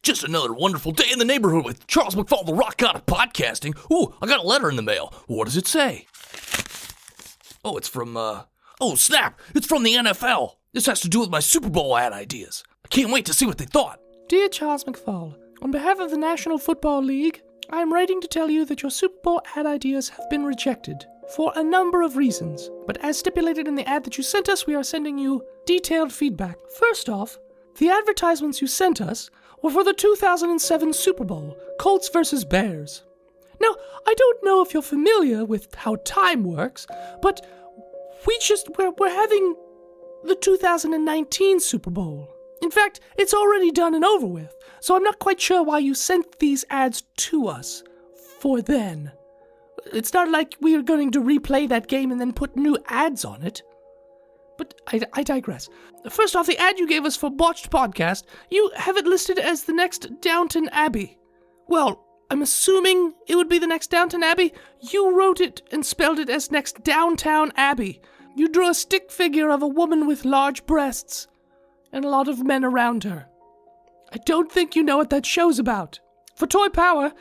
Just another wonderful day in the neighborhood with Charles McFall, the rock god of podcasting. Ooh, I got a letter in the mail. What does it say? Oh, it's from, oh, snap! It's from the NFL. This has to do with my Super Bowl ad ideas. I can't wait to see what they thought. Dear Charles McFall, on behalf of the National Football League, I am writing to tell you that your Super Bowl ad ideas have been rejected for a number of reasons. But as stipulated in the ad that you sent us, we are sending you detailed feedback. First off, the advertisements you sent us were for the 2007 Super Bowl, Colts versus Bears. Now, I don't know if you're familiar with how time works, but we're having the 2019 Super Bowl. In fact, it's already done and over with, so I'm not quite sure why you sent these ads to us for then. It's not like we are going to replay that game and then put new ads on it. But I digress. First off, the ad you gave us for Botched Podcast, you have it listed as the next Downton Abbey. Well, I'm assuming it would be the next Downton Abbey. You wrote it and spelled it as next Downtown Abbey. You drew a stick figure of a woman with large breasts and a lot of men around her. I don't think you know what that show's about. For Toy Power,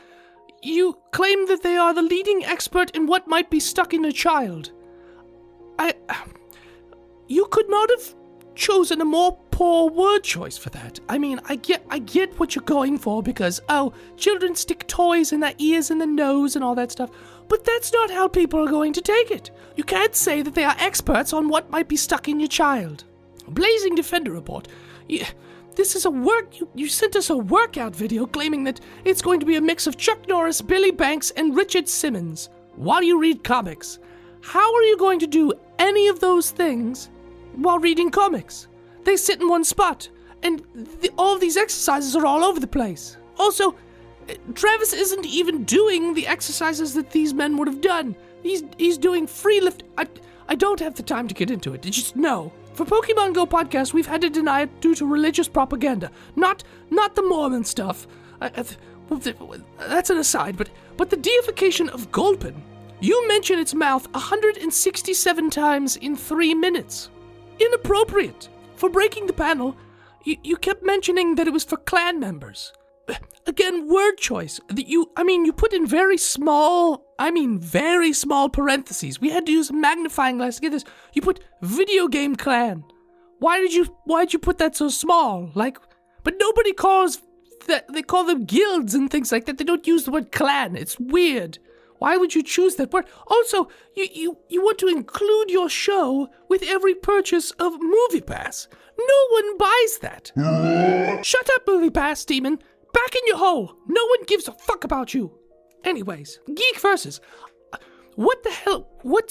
you claim that they are the leading expert in what might be stuck in a child. You could not have chosen a more poor word choice for that. I mean, I get what you're going for because, children stick toys in their ears and the nose and all that stuff, but that's not how people are going to take it. You can't say that they are experts on what might be stuck in your child. Blazing Defender Report. This is you sent us a workout video claiming that it's going to be a mix of Chuck Norris, Billy Banks, and Richard Simmons while you read comics. How are you going to do any of those things while reading comics? They sit in one spot, and all of these exercises are all over the place. Also, Travis isn't even doing the exercises that these men would have done. He's doing free lift. I don't have the time to get into it. Just know. For Pokemon Go podcast, we've had to deny it due to religious propaganda. Not the Mormon stuff. That's an aside, but the deification of Gulpin. You mention its mouth 167 times in 3 minutes. Inappropriate. For breaking the panel, you kept mentioning that it was for clan members. Again, word choice. You put in very small parentheses. We had to use a magnifying glass to get this. You put video game clan. Why'd you put that so small? But nobody calls that. They call them guilds and things like that. They don't use the word clan. It's weird. Why would you choose that word? Also, you want to include your show with every purchase of MoviePass. No one buys that. Shut up, MoviePass, demon. Back in your hole. No one gives a fuck about you. Anyways, Geek Versus. What the hell? What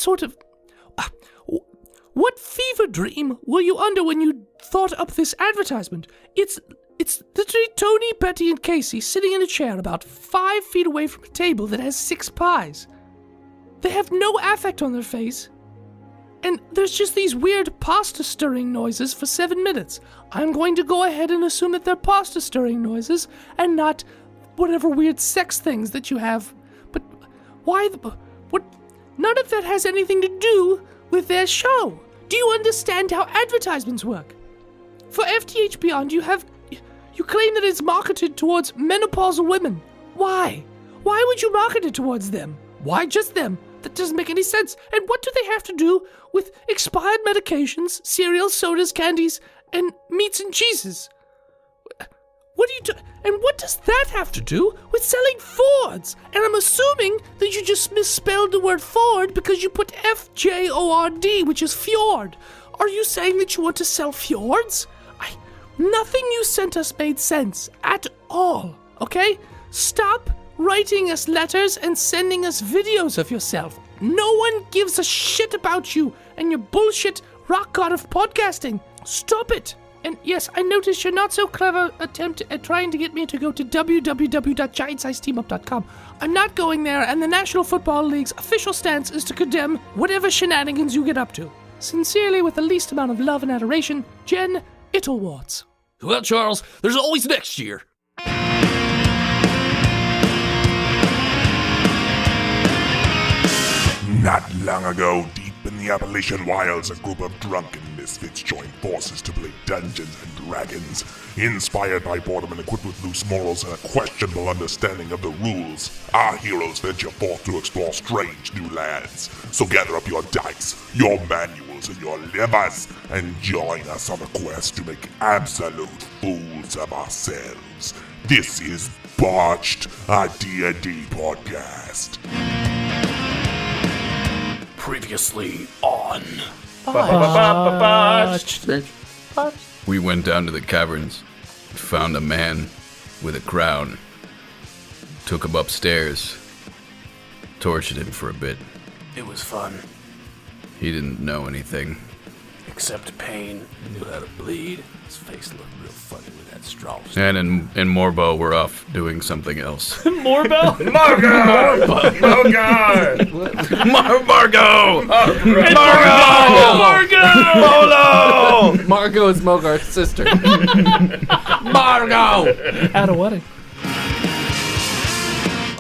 fever dream were you under when you thought up this advertisement? It's literally Tony, Betty, and Casey sitting in a chair about 5 feet away from a table that has 6 pies. They have no affect on their face. And there's just these weird pasta stirring noises for 7 minutes. I'm going to go ahead and assume that they're pasta stirring noises and not whatever weird sex things that you have. But why what? None of that has anything to do with their show. Do you understand how advertisements work? For FTH Beyond, you claim that it's marketed towards menopausal women. Why? Why would you market it towards them? Why just them? That doesn't make any sense. And what do they have to do with expired medications, cereals, sodas, candies, and meats and cheeses? What do you do? And what does that have to do with selling Fords? And I'm assuming that you just misspelled the word Ford because you put F-J-O-R-D, which is fjord. Are you saying that you want to sell fjords? Nothing you sent us made sense at all, okay? Stop writing us letters and sending us videos of yourself. No one gives a shit about you and your bullshit rock god of podcasting. Stop it. And yes, I noticed your not so clever attempt at trying to get me to go to www.giantsizesteamup.com. I'm not going there, and the National Football League's official stance is to condemn whatever shenanigans you get up to. Sincerely, with the least amount of love and adoration, Jen Ittlewarts. Well, Charles, there's always next year. Not long ago, deep in In the Appalachian wilds, a group of drunken misfits join forces to play Dungeons and Dragons. Inspired by boredom and equipped with loose morals and a questionable understanding of the rules, our heroes venture forth to explore strange new lands. So gather up your dice, your manuals, and your livers, and join us on a quest to make absolute fools of ourselves. This is Botched, a D&D podcast. Previously on. We went down to the caverns, found a man with a crown, took him upstairs, tortured him for a bit. It was fun, He didn't know anything. except pain. He knew how to bleed. His face looked real funny with that straw. And in Morbo, we're off doing something else. Moorbell? Margo! Margo! Margo! Margo is Mogar's sister. Margo! At a wedding.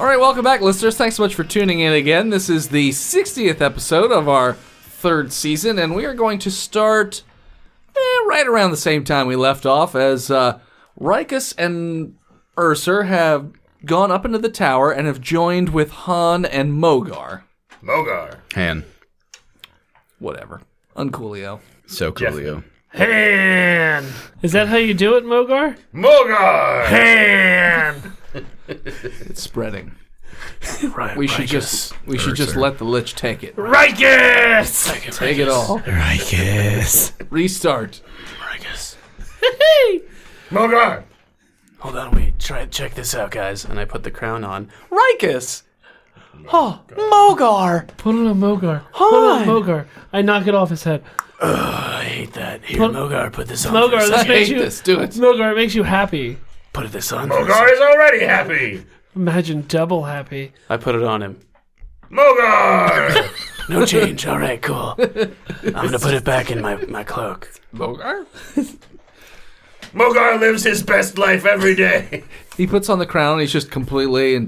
All right, welcome back, listeners. Thanks so much for tuning in again. This is the 60th episode of our third season, and we are going to start right around the same time we left off, as Rikus and Urser have gone up into the tower and have joined with Han and Mogar. Han. Whatever. Uncoolio. So coolio. Is that how you do it, Mogar? It's spreading. Right, We should just let the Lich take it. Rikus! Take it all. Rikus. Restart. Rikus. Mogar! Hold on, wait. Check this out, guys. And I put the crown on. Rikus! Oh, Mogar! Put it on Mogar. Put it on Mogar. I knock it off his head. I hate that. Here, Mogar, put this on. Mogar, first. this I makes hate you. this. Do it. Mogar, it makes you happy. Put this on. Mogar is already happy! Imagine double happy. I put it on him. Mogar! No change. All right, cool. I'm gonna put it back in my cloak. Mogar? Mogar lives his best life every day. He puts on the crown. He's just completely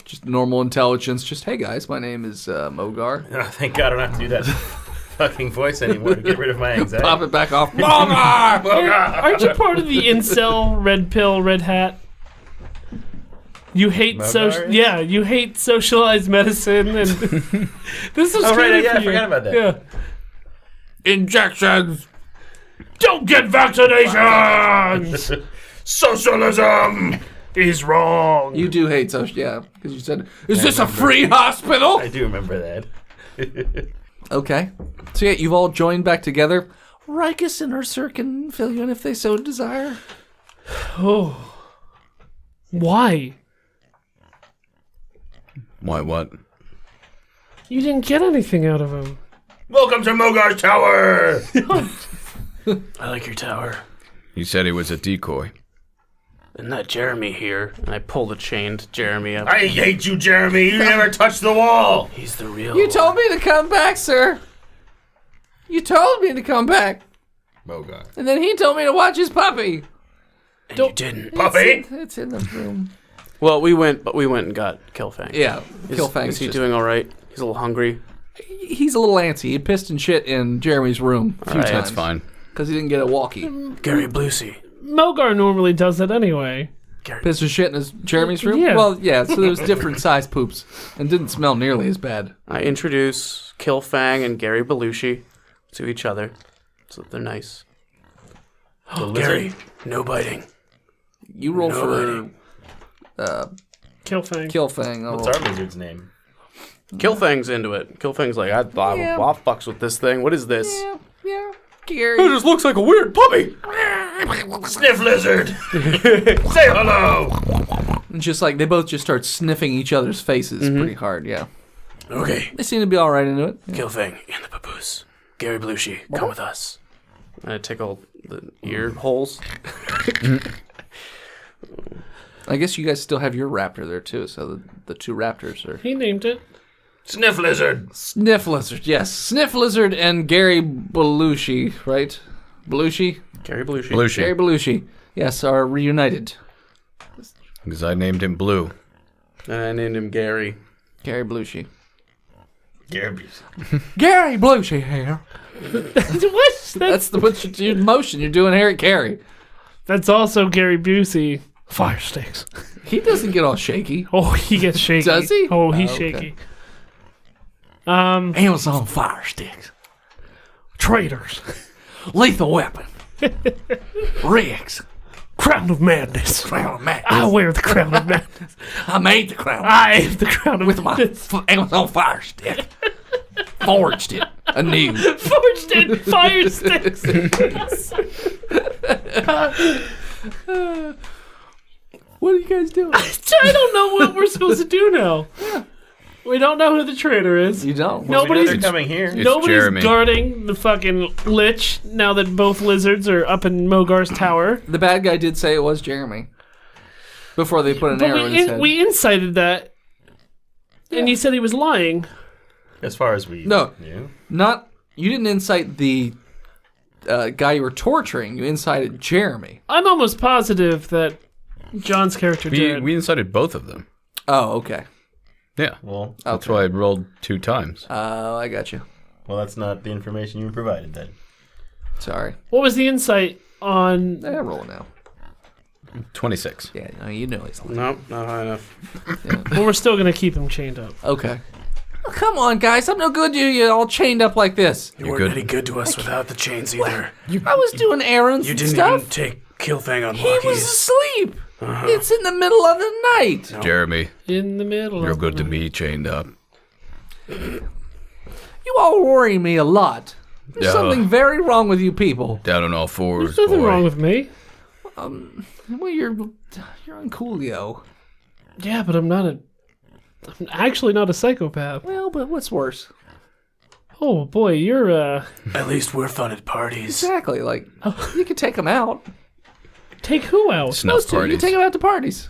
just normal intelligence. Just, hey guys, my name is Mogar. Oh, thank God I don't have to do that fucking voice anymore to get rid of my anxiety. Pop it back off. Mogar! Aren't you part of the incel red pill, red hat? You hate Mogar? you hate socialized medicine, and this is Oh, right, good yeah, for I you. forgot about that. Yeah. Injections! Don't get vaccinations! Socialism is wrong. You do hate social, yeah, because you said, is this a free hospital? I do remember that. Okay. So yeah, you've all joined back together. Rikus and Urser can fill you in if they so desire. Oh. Why? Why what? You didn't get anything out of him. Welcome to Mogar's Tower! I like your tower. He said he was a decoy. Isn't that Jeremy here? And I pull the chained Jeremy up. I hate you, Jeremy. You never touched the wall. He's the real You one. told me to come back, sir. You told me to come back. Mogar. And then he told me to watch his puppy. And you didn't. Puppy. It's in the room. Well, we went and got Killfang. Yeah, Is Killfang's he just- doing all right? He's a little hungry. He's a little antsy. He pissed and shit in Jeremy's room a few Alright. times. That's fine. Because he didn't get a walkie. Gary Bluesy. Mogar normally does that anyway. Pissed and shit in Jeremy's room? Yeah. Well, yeah, so there was different size poops. And didn't smell nearly as bad. I introduce Killfang and Gary Belushi to each other, so that they're nice. Gary, no biting. You roll No for Killfang. Killfang. I'll What's roll. our lizard's name? Killfang's into it. Killfang's like, I'll fucks with this thing. What is this? Yeah, Gary. It just looks like a weird puppy. Sniff lizard! Say hello! And just like, they both just start sniffing each other's faces pretty hard, yeah. Okay, They seem to be alright into it. Yeah. Killfang and the papoose. Gary Belushi, come with us. And I tickle the ear holes. I guess you guys still have your raptor there too, so the two raptors are... He named it. Sniff lizard! Sniff Lizard, yes. Sniff Lizard and Gary Belushi, right? Belushi? Gary Belushi. Gary Belushi, yes, are reunited. Because I named him Blue. And I named him Gary. Gary Belushi. Gary Busey. Gary Blushy here. What? That's what your motion you're doing here at Gary. That's also Gary Busey. Fire sticks. He doesn't get all shaky. Oh, he gets shaky. Does he? Oh, he's Oh, okay. shaky. Amazon fire sticks. Traitors. Lethal weapon. Rigs. Crown of Madness. Crown of Madness. I wear the Crown of Madness. I made the crown I am the Crown of with my Madness. Amazon fire stick. Forged it anew. Forged in fire sticks. What are you guys doing? I don't know what we're supposed to do now. We don't know who the traitor is. You don't. Well, we know Nobody's they're coming here. It's Nobody's Jeremy. guarding the fucking lich now that both lizards are up in Mogar's tower. The bad guy did say it was Jeremy before they put an But arrow in his head. we incited that, and you said he was lying. As far as we No. knew. You didn't incite the guy you were torturing. You incited Jeremy. I'm almost positive that John's character did. We incited both of them. Oh, okay. Yeah. Well, That's why I rolled 2 times. Oh, I got you. that's not the information you provided then. Sorry. What was the insight on? Roll now. 26. Yeah, no, you know he's lying. Nope, not high enough. Well, we're still gonna keep him chained up. Okay. Oh, come on, guys. I'm no good to you all chained up like this. You You're weren't good. any good to us without the chains either. I was doing errands You and didn't stuff. even take Killfang on He was Lucky's. asleep. It's in the middle of the night. Jeremy, In the middle. you're of good the to me chained up. You all worry me a lot. There's Yeah. something very wrong with you people. Down on all fours, There's nothing boy. wrong with me. Well, you're on Coolio. Yeah, but I'm actually not a psychopath. Well, but what's worse? Oh boy, you're At least we're fun at parties. Exactly. Like, you can take them out. take who out? Snuff Those two, you parties. can take them out to parties.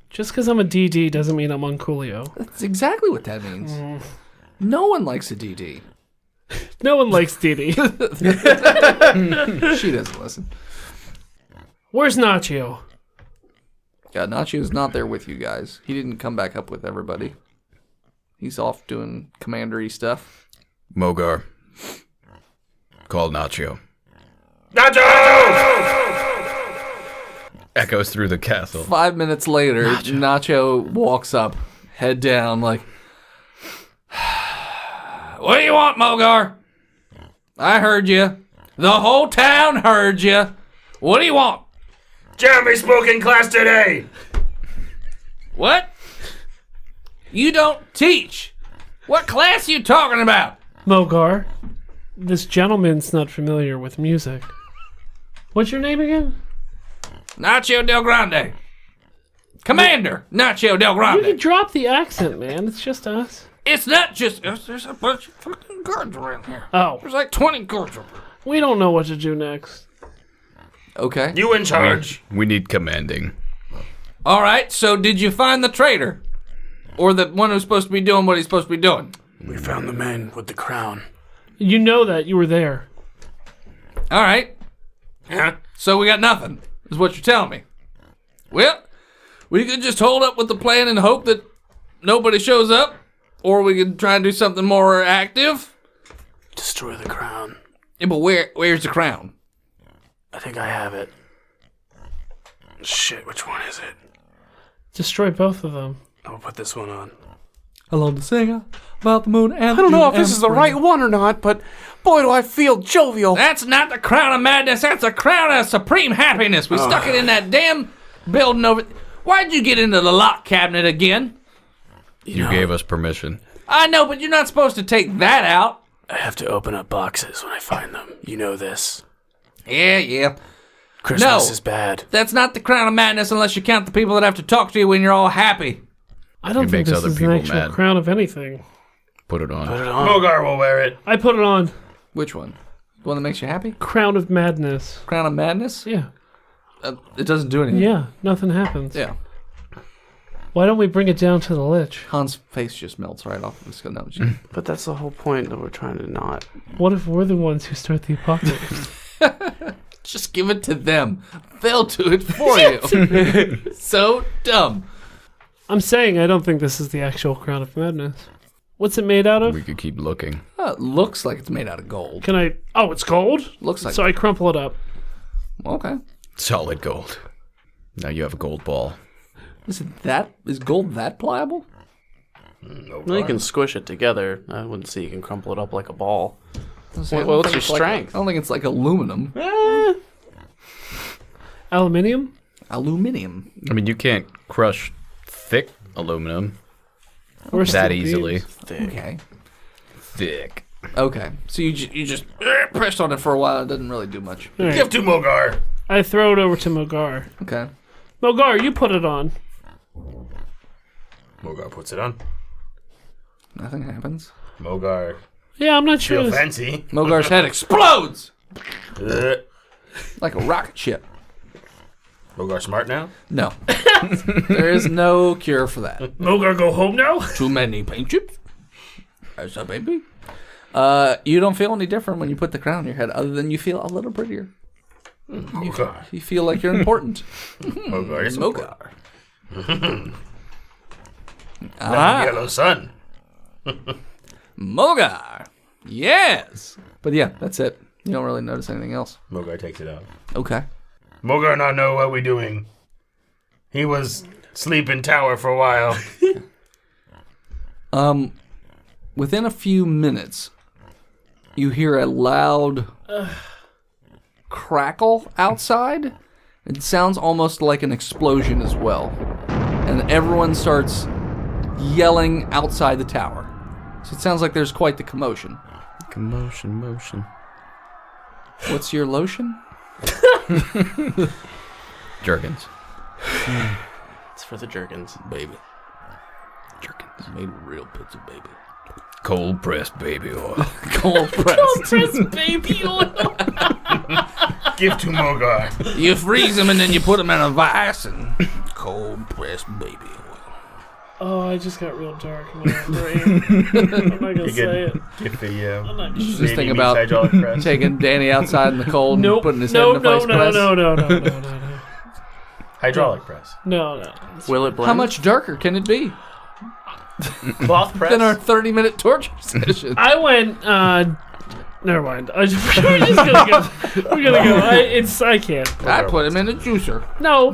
Just because I'm a DD doesn't mean I'm on Coolio. That's exactly what that means. No one likes a DD. No one likes DD. She doesn't listen. Where's Nacho? Yeah, Nachio's not there with you guys. He didn't come back up with everybody. He's off doing commandery stuff. Mogar. Call Nacho. Echoes through the castle. 5 minutes later, Nacho walks up, head down, like, "What do you want, Mogar? I heard you. The whole town heard you. What do you want?" Jeremy spoke in class today! "What? You don't teach. What class you talking about?" Mogar, this gentleman's not familiar with music. What's your name again? Nacho Del Grande. Commander Nacho Del You Grande. can drop the accent, man. It's just us. It's not just us. There's a bunch of fucking guards around here. Oh, There's like 20 guards around. we don't know what to do next. Okay. You in charge. We need commanding. All right, so did you find the traitor? Or the one who's supposed to be doing what he's supposed to be doing? We found the man with the crown. You know that. You were there. All right, Huh? so we got nothing, is what you're telling me. Well, we could just hold up with the plan and hope that nobody shows up, or we could try and do something more active. Destroy the crown. Yeah, but where's the crown? I think I have it. Shit, which one is it? Destroy both of them. I'll put this one on. I love to sing about the moon and I don't know if this is the right one or not, but boy, do I feel jovial. That's not the crown of madness. That's the crown of supreme happiness. We stuck it in that damn building over. Why'd you get into the lock cabinet again? You gave us permission. I know, but you're not supposed to take that out. I have to open up boxes when I find them. You know this. Yeah. Christmas No. is bad. That's not the crown of madness unless you count the people that have to talk to you when you're all happy. I don't It think makes this other is an people actual mad. crown of anything. Put it on. Put it on. Mogar will wear it. I put it on. Which one? The one that makes you happy? Crown of Madness. Crown of madness? Yeah. It doesn't do anything. Yeah, nothing happens. Yeah. Why don't we bring it down to the lich? Han's face just melts right off. It's gonna, But that's the whole point that we're trying to not. What if we're the ones who start the apocalypse? just give it to them. They'll do it for you. So dumb. I'm saying I don't think this is the actual Crown of Madness. What's it made out of? We could keep looking. It looks like it's made out of gold. Can I... Oh, it's gold? Looks like... So I crumple it up. Okay. Solid gold. Now you have a gold ball. Is gold that pliable? Well, you can squish it together. I wouldn't say you can crumple it up like a ball. What's your strength? I don't think it's like aluminum. Aluminium? Aluminium. I mean, you can't crush thick aluminum Or that steel easily. beams? Okay. Thick. Okay. So you just pressed on it for a while. It doesn't really do much. All right. Give to Mogar. I throw it over to Mogar. Okay. Mogar, you put it on. Mogar puts it on. Nothing happens. Mogar. Yeah, I'm not sure. Feel this- fancy. Mogar's head explodes Ugh. like a rocket ship. Mogar smart now? No. There is no cure for that. Mogar, go home now? Too many paint chips? As a baby? You don't feel any different when you put the crown on your head, other than you feel a little prettier. Mogar. You feel like you're important. Mogar is Mogar. Yellow sun. Mogar. Yes. But yeah, that's it. You don't really notice anything else. Mogar takes it out. Okay. Mogar not know what we doing. He was sleeping tower for a while. Within a few minutes, you hear a loud crackle outside. It sounds almost like an explosion as well. And everyone starts yelling outside the tower. So it sounds like there's quite the commotion. Motion. What's your lotion? Jergens. It's for the Jergens. Baby. Jerkins. Made with real pizza, baby. Cold pressed baby oil. Cold pressed. Press baby oil. Give to Mogar. You freeze them and then you put them in a vice and cold pressed baby oil. Oh, I just got real dark in my brain. I'm not going to say it. Give the I'm not Just baby think meets about hydraulic press. taking Danny outside in the cold and Nope. putting his No, head in a vice press. no. Hydraulic press. No. Will it blend? How much darker can it be Cloth press. than our 30-minute torture session? I went, never mind. We're just gonna go. We're gonna go. I can't. I put him in a juicer. No.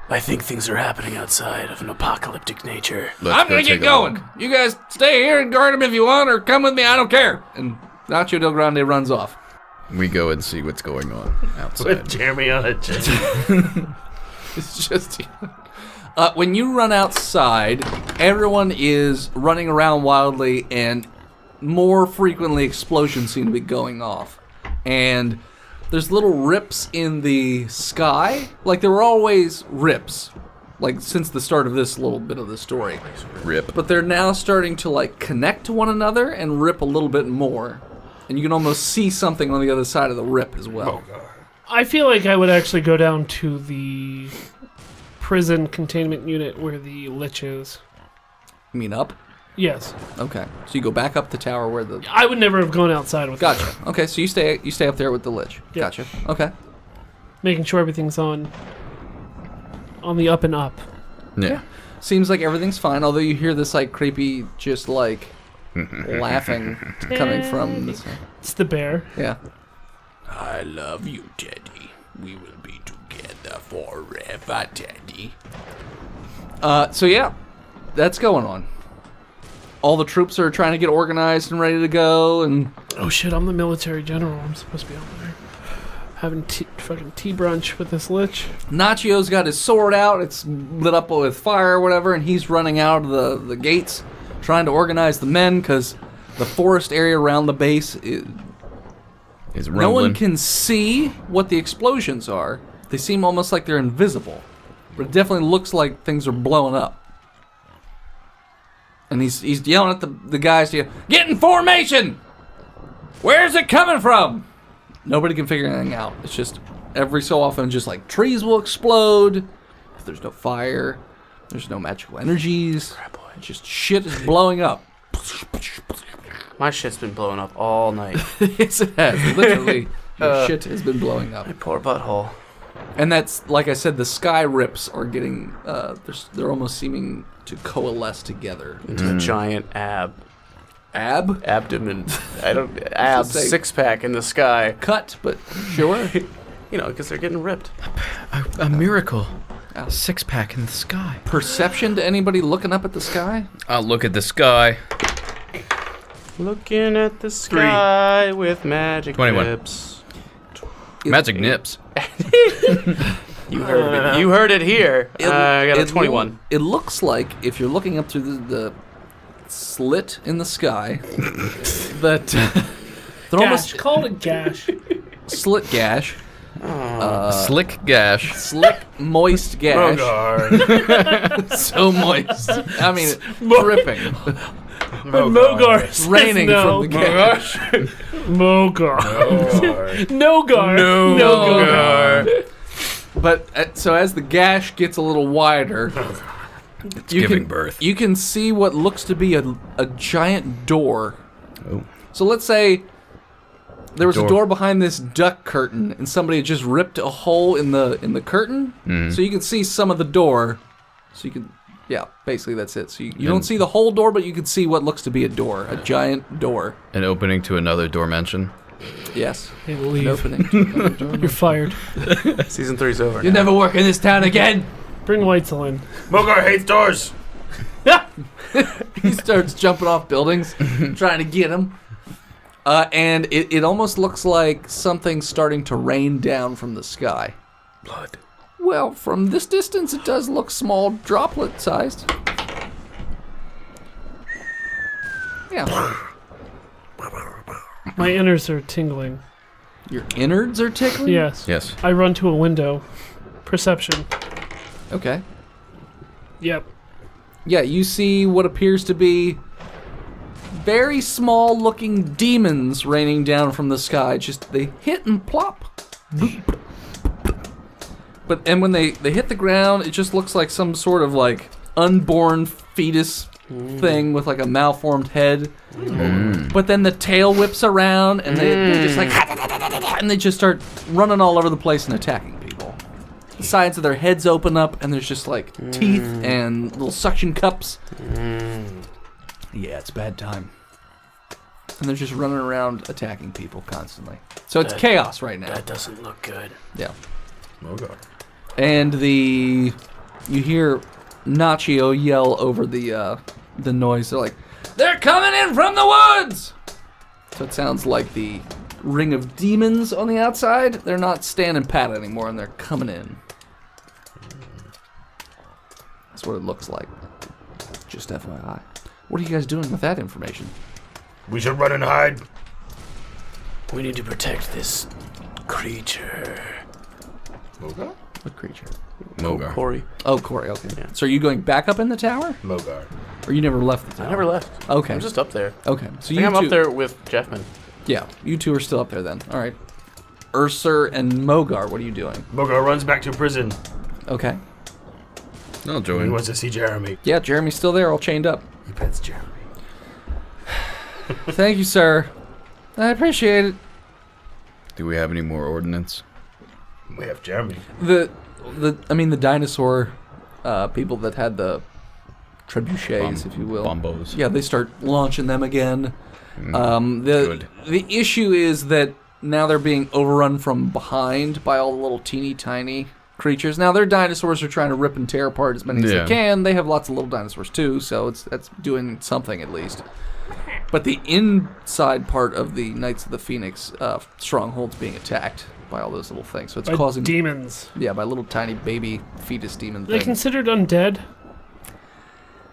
I think things are happening outside of an apocalyptic nature. I'm gonna get going. You guys stay here and guard him if you want, or come with me. I don't care. And Nacho Del Grande runs off. We go and see what's going on With outside. Jeremy on it. It's just when you run outside, everyone is running around wildly, and more frequently explosions seem to be going off. And there's little rips in the sky. Like, there were always rips, like, since the start of this little bit of the story. Rip. But they're now starting to, like, connect to one another and rip a little bit more. And you can almost see something on the other side of the rip as well. I feel like I would actually go down to the prison containment unit where the lich is. You mean up? Yes. Okay. So you go back up the tower where the... I would never have gone outside with Gotcha. them. Okay, so you stay up there with the lich. Yeah. Gotcha. Okay. Making sure everything's on the up and up. Yeah. Seems like everything's fine, although you hear this, like, creepy, just, like, laughing coming from this... It's the bear. Yeah. I love you, Teddy. We will be together forever, Teddy. So, yeah. That's going on. All the troops are trying to get organized and ready to go, and... Oh shit, I'm the military general. I'm supposed to be over there. Having fucking tea brunch with this lich. Nachio's got his sword out. It's lit up with fire or whatever, and he's running out of the gates, trying to organize the men, because the forest area around the base is Rumbling. no one can see what the explosions are. They seem almost like they're invisible, but it definitely looks like things are blowing up. And he's yelling at the guys to get in formation. Where's it coming from? Nobody can figure anything out. It's just every so often, just like trees will explode. If there's no fire, there's no magical energies. Just shit is blowing up. My shit's been blowing up all night. Yes, it has. Literally, your shit has been blowing up. My poor butthole. And that's, like I said, the sky rips are getting, they're almost seeming to coalesce together. Into a giant abdomen. Abs say- 6-pack in the sky. Cut, but sure. You know, because they're getting ripped. A miracle. A 6-pack in the sky. Perception to anybody looking up at the sky? I'll look at the sky. Looking at the sky with magic 21. nips. Magic nips. You heard it. You heard it here. I got a 21. It looks like if you're looking up through the slit in the sky, that they're Gash. almost Call it a gash. slit gash, Slick gash. slick moist gash, Mogar. so moist. I mean, dripping, Mogar says raining no. from the gash. Mogar. Nogar. Mogar. But so as the gash gets a little wider, It's giving birth. you can see what looks to be a giant door. Oh. So let's say there was a Door. door behind this duck curtain, and somebody had just ripped a hole in the curtain, so you can see some of the door. So you can, yeah, basically that's it. So you don't see the whole door, but you can see what looks to be a door, a giant door. An opening to another dimension. Yes, Hey, an leave. opening. to another door. You're fired. Season 3's over. You'll never work in this town again. Bring Weitzel in. Mogar hates doors. He starts jumping off buildings, trying to get him. And it almost looks like something's starting to rain down from the sky. Blood. Well, from this distance, it does look small, droplet-sized. Yeah. My innards are tingling. Your innards are tickling? Yes. Yes. I run to a window. Perception. Okay. Yep. Yeah, you see what appears to be very small-looking demons raining down from the sky. Just, they hit and plop. Boop. And when they hit the ground, it just looks like some sort of, like, unborn fetus thing with, like, a malformed head. But then the tail whips around, and they're just like... And they just start running all over the place and attacking people. The sides of their heads open up, and there's just, like, teeth and little suction cups. Yeah, it's bad time. And they're just running around attacking people constantly. So it's chaos right now. That doesn't look good. Yeah. Mogar. And you hear Nachio yell over the noise. They're like, "They're coming in from the woods!" So it sounds like the ring of demons on the outside. They're not standing pat anymore, and they're coming in. That's what it looks like. Just FYI. What are you guys doing with that information? We should run and hide. We need to protect this creature. Mogar? What creature? Mogar. Corey. Oh, Corey, okay. Yeah. So are you going back up in the tower? Mogar. Or you never left the tower? I never left. Okay. I'm just up there. Okay. So I think I'm up there with Jeffman. Yeah, you two are still up there then. All right. Ursur and Mogar, what are you doing? Mogar runs back to prison. Okay. I'll He join. wants to see Jeremy. Yeah, Jeremy's still there, all chained up. He pets Jeremy. Thank you, sir. I appreciate it. Do we have any more ordnance? We have Jeremy. The dinosaur people that had the trebuchets, if you will. Bombos. Yeah, they start launching them again. Good. The issue is that now they're being overrun from behind by all the little teeny tiny creatures. Now their dinosaurs are trying to rip and tear apart as many as they can. They have lots of little dinosaurs too, so that's doing something at least. But the inside part of the Knights of the Phoenix stronghold's being attacked by all those little things. So it's By causing demons. yeah, by little tiny baby fetus demon Are they things. considered undead?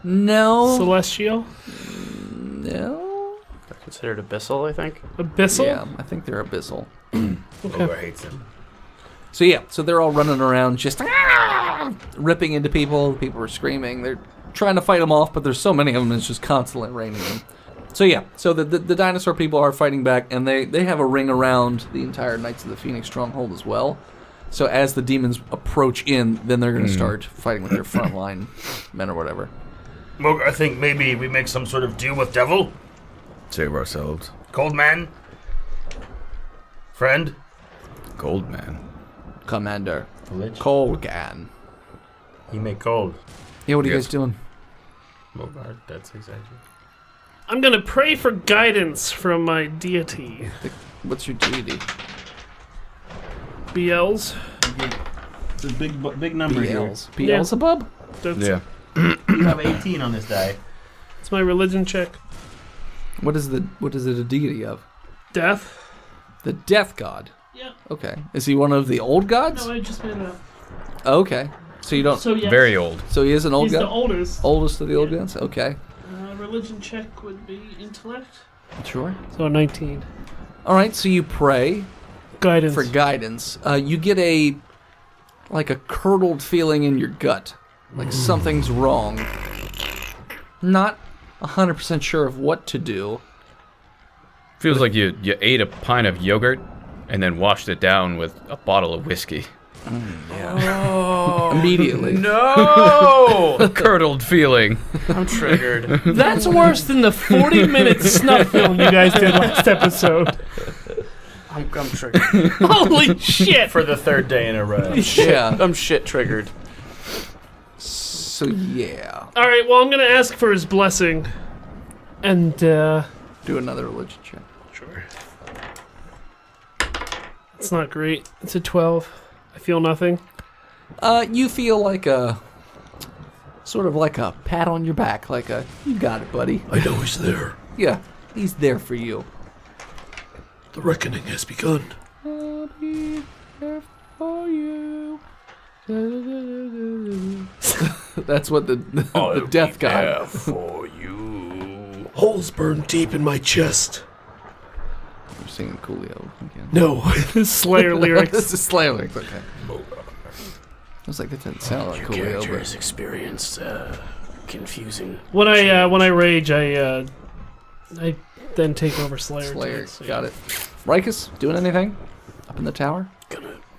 No. Celestial? No. They're considered abyssal, I think. Abyssal? Yeah, I think they're abyssal. Mogar hates him. So yeah, so they're all running around just ripping into people. People are screaming. They're trying to fight them off, but there's so many of them, it's just constantly raining them. So yeah, so the dinosaur people are fighting back, and they have a ring around the entire Knights of the Phoenix stronghold as well. So as the demons approach in, then they're going to start fighting with their frontline men or whatever. Mogar, I think maybe we make some sort of deal with Devil. Save ourselves. Cold Man. Friend. Gold man. Commander Lich. Colgan. He make cold. Yeah, what are you Yes. guys doing? Mogard, that's exactly. I'm gonna pray for guidance from my deity. What's your deity? BLs. It's a big number here. Beelzebub? That's, Yeah. You have 18 on this die. It's my religion check. What is it a deity of? Death. The death god. Yeah. Okay. Is he one of the old gods? No, I just made it up. Okay. So you don't. So yes, Very old. So he is an old he's god. the oldest. Oldest of the old gods. Okay. Religion check would be intellect. Sure. So 19. All right. So you pray Guidance. for guidance. You get a curdled feeling in your gut, like something's wrong. Not 100% sure of what to do. Feels like you ate a pint of yogurt and then washed it down with a bottle of whiskey. Immediately. No! A curdled feeling. I'm triggered. That's worse than the 40-minute snuff film you guys did last episode. I'm triggered. Holy shit! For the third day in a row. Yeah. I'm shit triggered. So yeah. All right, well, I'm going to ask for his blessing. And, Do another religion check. Sure. It's not great. It's a 12. I feel nothing. You feel like sort of like a pat on your back, like you got it, buddy. I know he's there. Yeah, he's there for you. The reckoning has begun. I'll be there for you. That's what the death guy. For you. Holes burn deep in my chest. I'm singing Coolio again. No. Slayer lyrics. This is Slayer lyrics. Okay. I was like, that doesn't sound like Coolio. Character But is experienced confusing. When I rage, I then take over Slayer. Slayer, So, got it. Rikus, doing anything up in the tower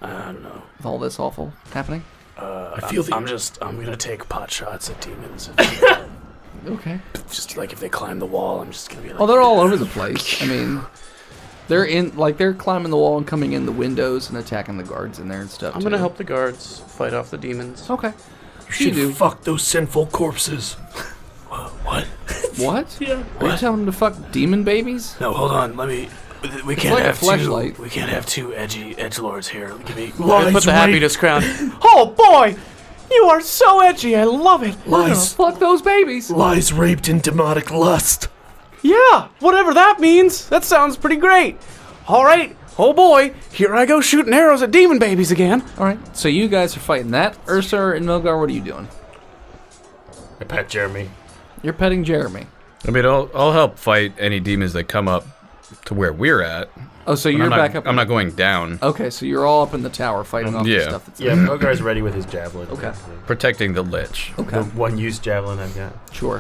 I don't know. with all this awful happening? I feel the... I'm gonna take pot shots at demons. Okay. Just like if they climb the wall, I'm just gonna be like. Oh, they're all over the place. I mean, they're climbing the wall and coming in the windows and attacking the guards in there and stuff. I'm gonna help the guards fight off the demons. Okay. You should do. fuck those sinful corpses. What? What? Yeah. Are you telling them to fuck demon babies? No, hold on. We can't like a have fleshlight. We can't have two edgy edgelords here. Give me. Lies, Put the rape. happiness crown. Oh boy, you are so edgy. I love it. Lies. Fuck those babies. Lies raped in demonic lust. Yeah, whatever that means. That sounds pretty great. All right, oh boy, here I go shooting arrows at demon babies again. All right. So you guys are fighting that. Ursa and Milgar, what are you doing? I pet Jeremy. You're petting Jeremy. I mean, I'll help fight any demons that come up to where we're at. Oh, so But you're I'm not, back up. I'm not going down. Okay, so you're all up in the tower fighting off the yeah. stuff that's Yeah, there. Mogar's ready with his javelin. Okay. Protecting the lich. Okay. The one-use javelin I've got. Sure.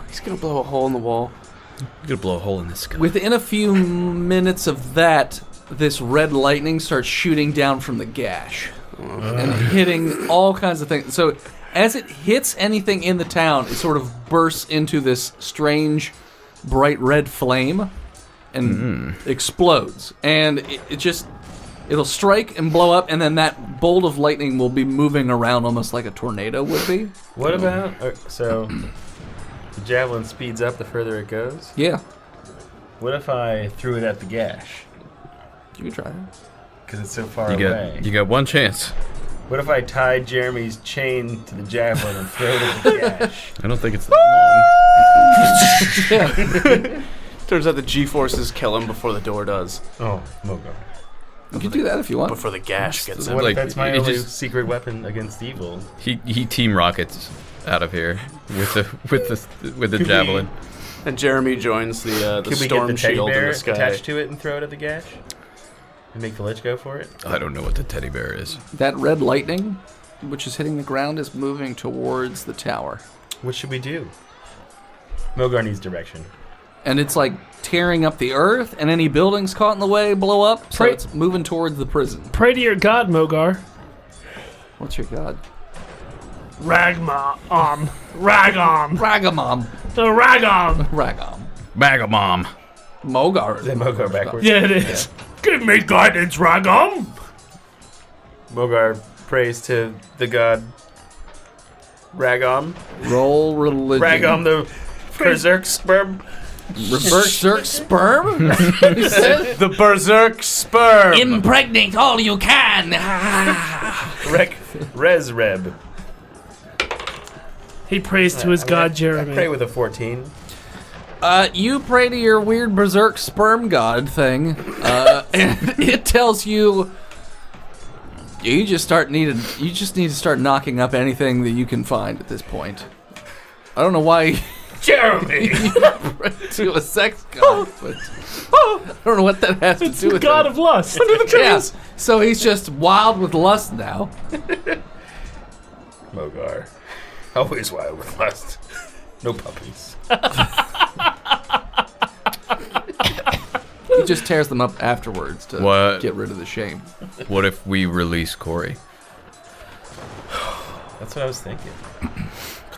He's gonna blow a hole in the wall. I'm gonna blow a hole in this sky. Within a few minutes of that, this red lightning starts shooting down from the gash and hitting all kinds of things. So as it hits anything in the town, it sort of bursts into this strange, bright red flame and explodes. And it'll strike and blow up, and then that bolt of lightning will be moving around almost like a tornado would be. What about... so, the javelin speeds up the further it goes. Yeah, What if I threw it at the gash? you can try that. Because it's so far You away. got one chance. What if I tied Jeremy's chain to the javelin and threw it at the gash? I don't think it's that long. Turns out the G-forces kill him before the door does. Oh, Mogar. You can do that if you want. Before the gash gets him. What Like, if that's my it only just- secret weapon against evil? He team rockets out of here with the javelin. And Jeremy joins the Could we get storm the teddy shield in bear the sky. attached to it and throw it at the gash? And make the lich go for it? I don't know what the teddy bear is. That red lightning, which is hitting the ground, is moving towards the tower. What should we do? Mogar needs direction. And it's like tearing up the earth, and any buildings caught in the way blow up, so Pray- it's moving towards the prison. Pray to your god, Mogar. What's your god? Ragom. Ragom. Ragamom. The Ragom. Ragom. Bagamom. Mogar. Is that Mogar backwards? Yeah, it is. Give me guidance, Ragom. Mogar prays to the god Ragom. Roll religion. Ragom the berserk sperm. Berserk sperm? You said? The berserk sperm. Impregnate all you can. Res Reb. He prays to his god I pray Jeremy. with a 14. You pray to your weird berserk sperm god thing, and it tells you you just need to start knocking up anything that you can find at this point. I don't know why Jeremy! you pray to a sex god, but I don't know what that has to It's do the with god it. of lust. Yeah, so he's just wild with lust now. Mogar. Always wild with lust. No puppies. He just tears them up afterwards to What? get rid of the shame. What if we release Corey? That's what I was thinking.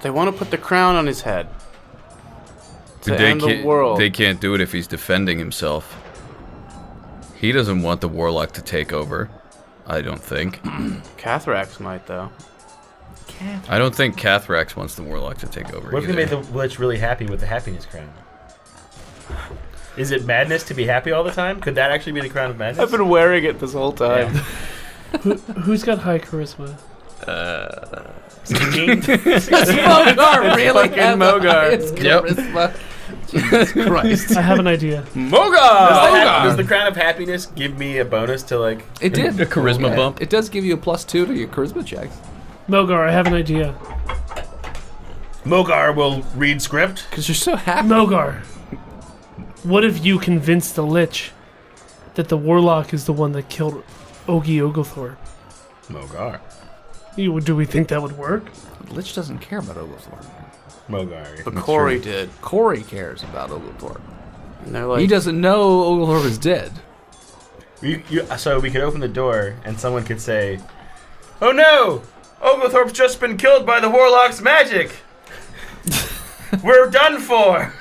They want to put the crown on his head. To They end the can't- world. They can't do it if he's defending himself. He doesn't want the warlock to take over. I don't think. Cathrax might, though. I don't think Cathrax wants the warlock to take over. What if we either. made the Lich really happy with the happiness crown? Is it madness to be happy all the time? Could that actually be the crown of madness? I've been wearing it this whole time. Who's got high charisma? Mogar really Fucking have the Mogar. highest Yep. charisma. Jesus Christ. I have an idea. Does the crown of happiness give me a bonus to like? It did. A charisma bump? It does give you a +2 to your charisma checks. Mogar, I have an idea. Mogar will read script. Because you're so happy. Mogar, what if you convinced the Lich that the Warlock is the one that killed Ogie Oglethorpe? Mogar. Do we think that would work? Lich doesn't care about Oglethorpe. Mogar. But Corey did. Corey cares about Oglethorpe. And they're like, He doesn't know Oglethorpe is dead. So we could open the door and someone could say, "Oh no! Oglethorpe's just been killed by the warlock's magic. We're done for."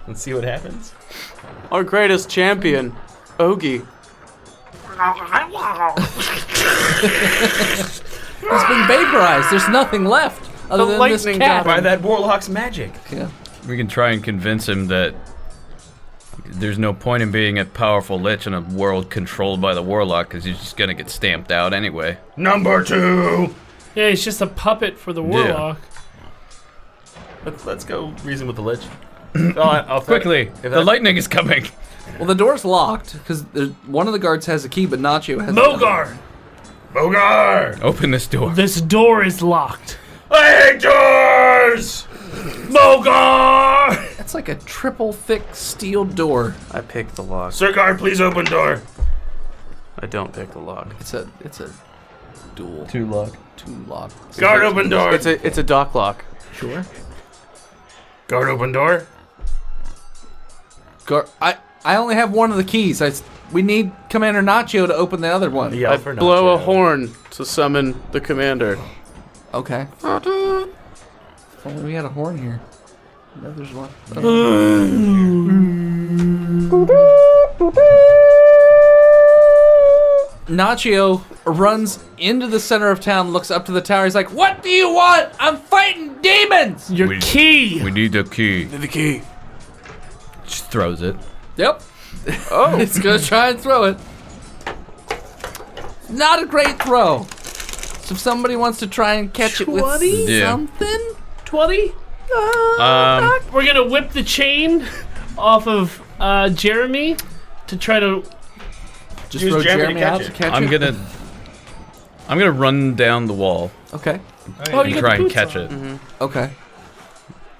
Let's see what happens. our greatest champion, Ogie. He's been vaporized. There's nothing left other The than this lightning cat. By that warlock's magic. Yeah. We can try and convince him that there's no point in being a powerful lich in a world controlled by the warlock because he's just gonna get stamped out anyway. Number 2. Yeah, he's just a puppet for the Warlock. Let's go reason with the lich. I'll Quickly, the lightning is coming. Well, the door's locked because one of the guards has a key, but Nacho has the other. Mogar, Mogar! Open this door. this door is locked. I hate doors! Mogar! That's like a triple thick steel door. I picked the lock. Sirkar, please open door. I don't pick the lock. It's a dual. Two lock. Two lock. Guard, open door. It's a dock lock. Sure. Guard, open door. I only have one of the keys. We need Commander Nacho to open the other one. Yell I for blow a Nacho. horn to summon the commander. Okay. If only we had a horn here. No, there's one. Nacho runs into the center of town, looks up to the tower. He's like, "What do you want? I'm fighting demons!" Your key. We need the key. The key. Just throws it. Yep. Oh. It's gonna try and throw it. Not a great throw. So if somebody wants to try and catch it with 20? Yeah. something, 20? We're gonna whip the chain off of Jeremy to try to. just Use throw Jeremy to Jeremy catch out it. to catch I'm it. gonna run down the wall Okay. Oh, and you got try the and boots catch on. it. Okay.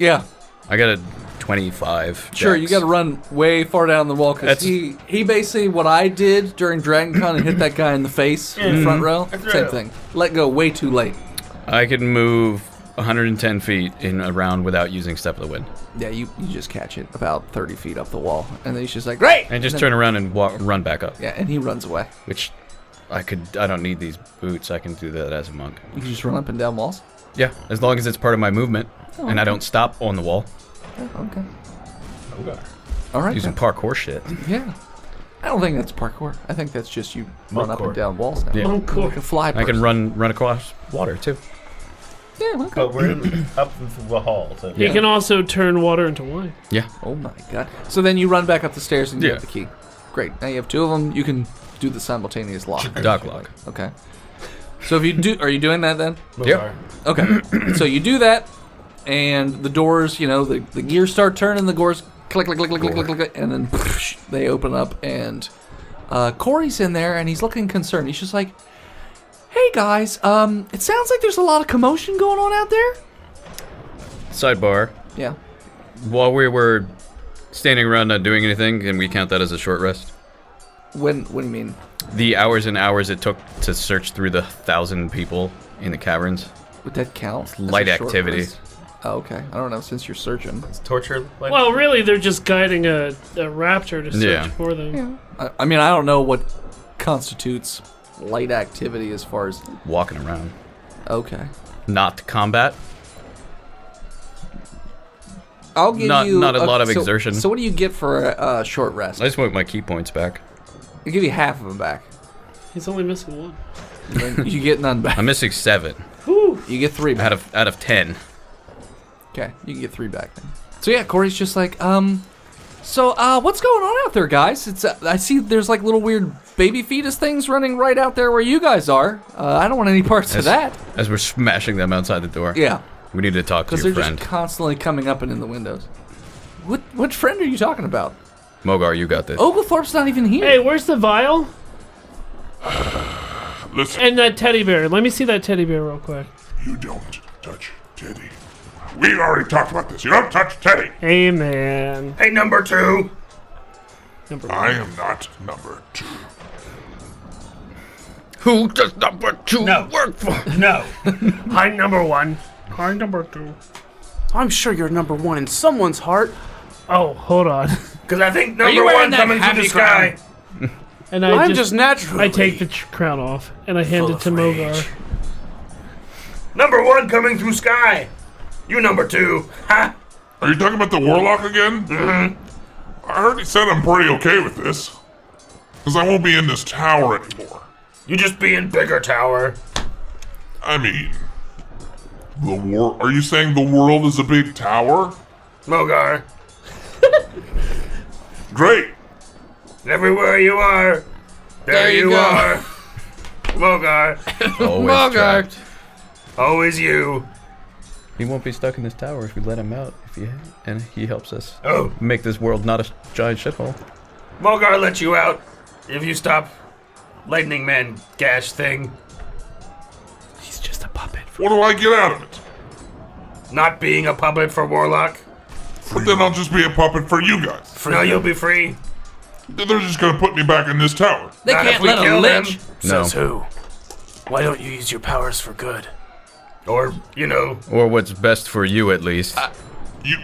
Yeah. I got a 25. Sure, dex. you got to run way far down the wall because That's- he basically what I did during Dragon Con and hit that guy in the face in the front row. That's Same right. thing. Let go way too late. I can move 110 feet in a round without using Step of the Wind. Yeah, you just catch it about 30 feet up the wall, and then he's just like, great, And just then- turn around and run back up. Yeah, and he runs away. Which I don't need these boots. I can do that as a monk. You can just run up and down walls. Yeah, as long as it's part of my movement and I don't stop on the wall Oh, okay. All right. using then. parkour shit. Yeah. I don't think that's parkour. I think that's just you run up Monkcore. and down walls now. Yeah. Like a fly I can person. run across water too. Yeah, okay. But we're up the hall. So He can also turn water into wine. Yeah. Oh my god. So then you run back up the stairs and you Yeah. get the key. Great. Now you have two of them. You can do the simultaneous lock. Dock lock. Okay. So if you do, are you doing that then? Yep. Okay. So you do that, and the doors, the gears start turning, the doors click, click, click, click, click, click, click, and then they open up, and Corey's in there, and he's looking concerned. He's just like, "Hey guys, it sounds like there's a lot of commotion going on out there." Sidebar. Yeah. While we were standing around not doing anything, can we count that as a short rest? What do you mean? The hours and hours it took to search through the 1,000 people in the caverns. Would that count? as Light a short activity. rest? Oh, okay. I don't know, since you're searching. torture. Well, really, they're just guiding a raptor to search Yeah. for them. I mean, I don't know what constitutes light activity as far as... Walking around. Okay. Not combat. I'll give Not- you... not a lot of exertion. So what do you get for a short rest? I just want my key points back. I'll give you half of them back. He's only missing one. And you get none back. I'm missing 7 You get 3 back. out of 10. Okay, you can get 3 back then. So yeah, Corey's just like, so what's going on out there, guys? It's I see there's like little weird baby fetus things running right out there where you guys are. I don't want any parts of that. As we're smashing them outside the door. Yeah, We need to talk to because your they're friend. just constantly coming up and in the windows. What friend are you talking about? Mogar, you got this. Oglethorpe's not even here. Hey, where's the vial? Listen, And that teddy bear. Let me see that teddy bear real quick. you don't touch Teddy. We already talked about this. You don't touch Teddy. Hey, man. Hey, number 2. I am not number 2. Who does number 2 work for? No. I'm number 1. I'm number 2. I'm sure you're number 1 in someone's heart. Oh, hold on. Because I think you number wearing 1 that coming through happy the sky. And I'm just naturally. I take the crown off and I hand Full it to of Mogar. rage. Number 1 coming through sky. You number 2. Ha! Are you talking about the warlock again? Mm-hmm. I already said I'm pretty okay with this. Because I won't be in this tower anymore. You just being bigger, tower. I mean, are you saying the world is a big tower? Mogar. Great. Everywhere you are, there you go. are. Mogar. Always trapped. Always you. He won't be stuck in this tower if we let him out. And he helps us Oh, make this world not a giant shithole. Mogar let you out if you stop Lightning Man gash thing. He's just a puppet. What do I get out of it? Not being a puppet for Warlock. But then I'll just be a puppet for you guys. No, you'll be free. They're just gonna put me back in this tower. They Not if can't we let a kill them. lich. No. Says who? Why don't you use your powers for good? Or, Or what's best for you, at least. You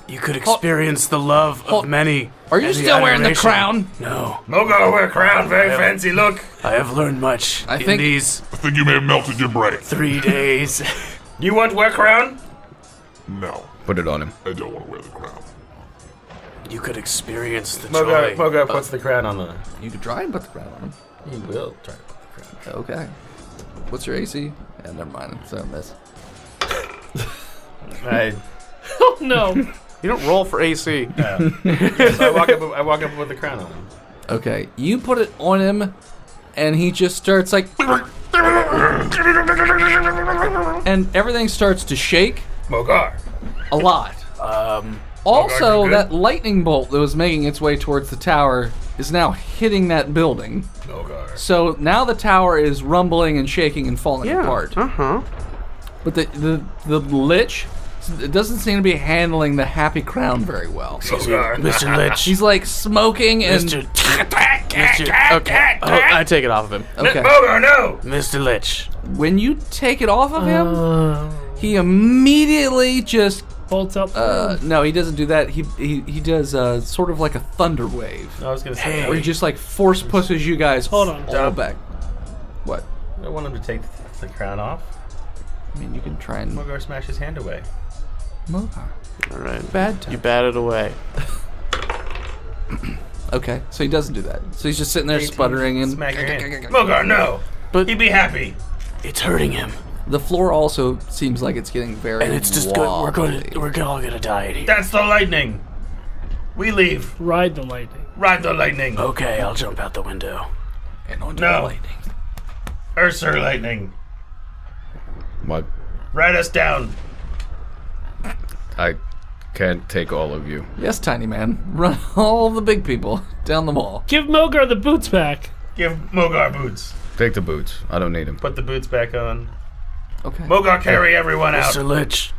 You could experience the love of many. Are you and the still wearing the adoration. crown? No, Mogar wear crown, very fancy look. I have learned much I in think- these I think you may have melted your brain. 3 days. You want wear crown? No, Put it on him. I don't want to wear the crown. You could experience the Mogar, joy. Mogar puts the crown on the... You could try and put the crown on him. He will try to put the crown. Okay. What's your AC? Yeah, never mind. It's a miss. Oh, no. You don't roll for AC. So I walk up with the crown on him. Okay, you put it on him, and he just starts like... and everything starts to shake Mogar. a lot. Also, Mogar, you good? that lightning bolt that was making its way towards the tower is now hitting that building. Mogar. So now the tower is rumbling and shaking and falling apart. Uh-huh. But the lich, it doesn't seem to be handling the happy crown very well. Mogar. Mr. Lich. He's like smoking and... Okay. Oh, I take it off of him. Okay. Mogar, no! Mr. Lich. When you take it off of him, he immediately just... Bolts up. no, he doesn't do that. He does sort of like a thunder wave. I was gonna say, Where he just like force pushes you guys Hold on. all back. What? I want him to take the crown off. I mean, you can try and... Mogar smash his hand away. Mogar. All right. Bad time. You batted away. Okay, so he doesn't do that. So he's just sitting there sputtering and... Smack your hand. Mogar, no! But- He'd be happy. It's hurting him. The floor also seems like it's getting very And it's just wobbly. we're all gonna die in here. That's the lightning. We leave. Ride the lightning. Ride the lightning. Okay, I'll jump out the window. And onto No. the lightning. Ursa lightning. What? Ride us down. I can't take all of you. Yes, tiny man. Run all the big people down the mall. Give Mogar the boots back. Give Mogar boots. Take the boots. I don't need them. Put the boots back on. Okay. Mogar, carry everyone out. Mr. Lich,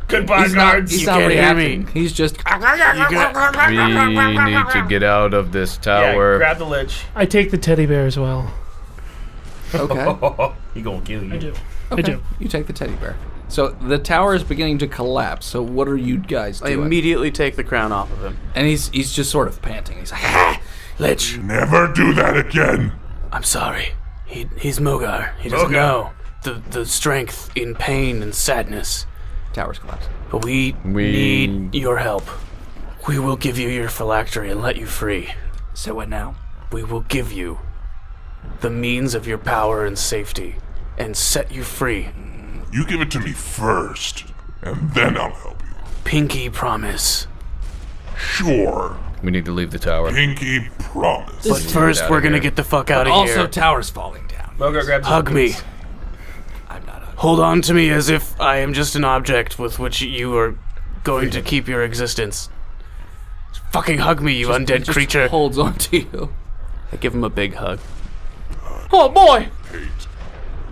Goodbye, guards. He's You not can't hear reacting. me. He's just. We need to get out of this Yeah, tower. grab the lich. I take the teddy bear as well. Okay. He gonna kill you. I do. Okay. I do. You take the teddy bear. So the tower is beginning to collapse. So what are you guys I doing? immediately take the crown off of him. And he's just sort of panting. He's like, ah! Lich, Never do that again. I'm sorry. He's Mogar. He doesn't Mogar. know the strength in pain and sadness. Tower's collapsing. But we need your help. We will give you your phylactery and let you free. So what now? We will give you the means of your power and safety and set you free. You give it to me first, and then I'll help you. Pinky promise. Sure. We need to leave the tower. Pinky promise. But first, outta we're gonna here. get the fuck out of Also, here. tower's falling down. Mogar grabs Hug me. I'm not a... Hold on to me as if I am just an object with which you are going to keep your existence. Just fucking hug me, you undead just creature. holds on to you. I give him a big hug. Oh, boy!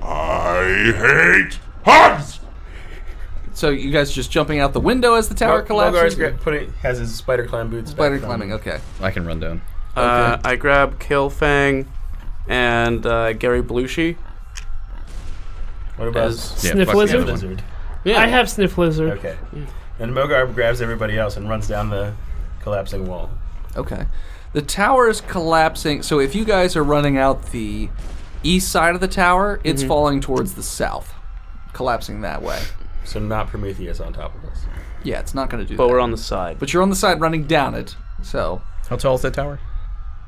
I hate hugs! So you guys just jumping out the window as the tower collapses? Mogar's has his spider climb boots. Spider back on. climbing, okay. I can run down. I grab Killfang and Gary Belushi. What about As- Sniff fuck the lizard? other one. lizard? Yeah. I have sniff lizard. Okay. And Mogar grabs everybody else and runs down the collapsing wall. Okay. The tower is collapsing. So if you guys are running out the east side of the tower, it's falling towards the south, collapsing that way. So not Prometheus on top of us. Yeah, it's not going to do But that. we're on the side. But you're on the side running down it, so How tall is that tower?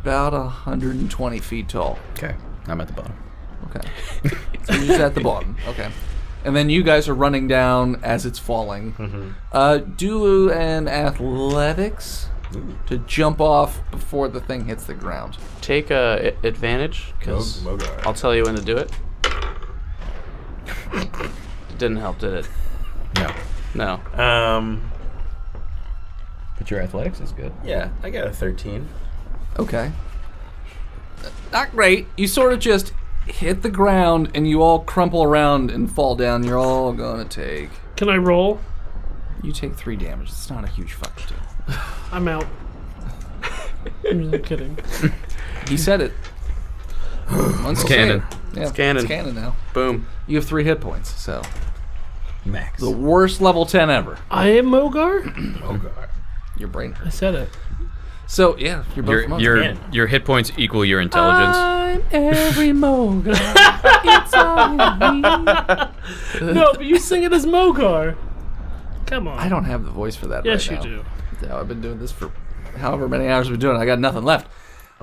about 120 feet tall. Okay. I'm at the bottom. Okay. So you're just at the bottom. Okay. And then you guys are running down as it's falling. Do an athletics to jump off before the thing hits the ground. Take advantage, because Mogar. I'll tell you when to do it. Didn't help, did it? No. No. But your athletics is good. Yeah, I got a 13. Okay. Not great. You sort of just hit the ground and you all crumple around and fall down. You're all gonna take... Can I roll? You take 3 damage. It's not a huge fucking deal. I'm out. I'm just kidding. He said it. Once you say canon. it. Yeah, It's canon. It's canon now. Boom. You have 3 hit points, so... Max. The worst level 10 ever. I am Mogar? Mogar. Your brain I hurts. said it. So, yeah, you're both monsters. Your hit points equal your intelligence. I'm every Mogar. It's all you need. No, but you sing it as Mogar. Come on. I don't have the voice for that Yes, right you now. do. Yeah, I've been doing this for however many hours we've been doing it. I got nothing left.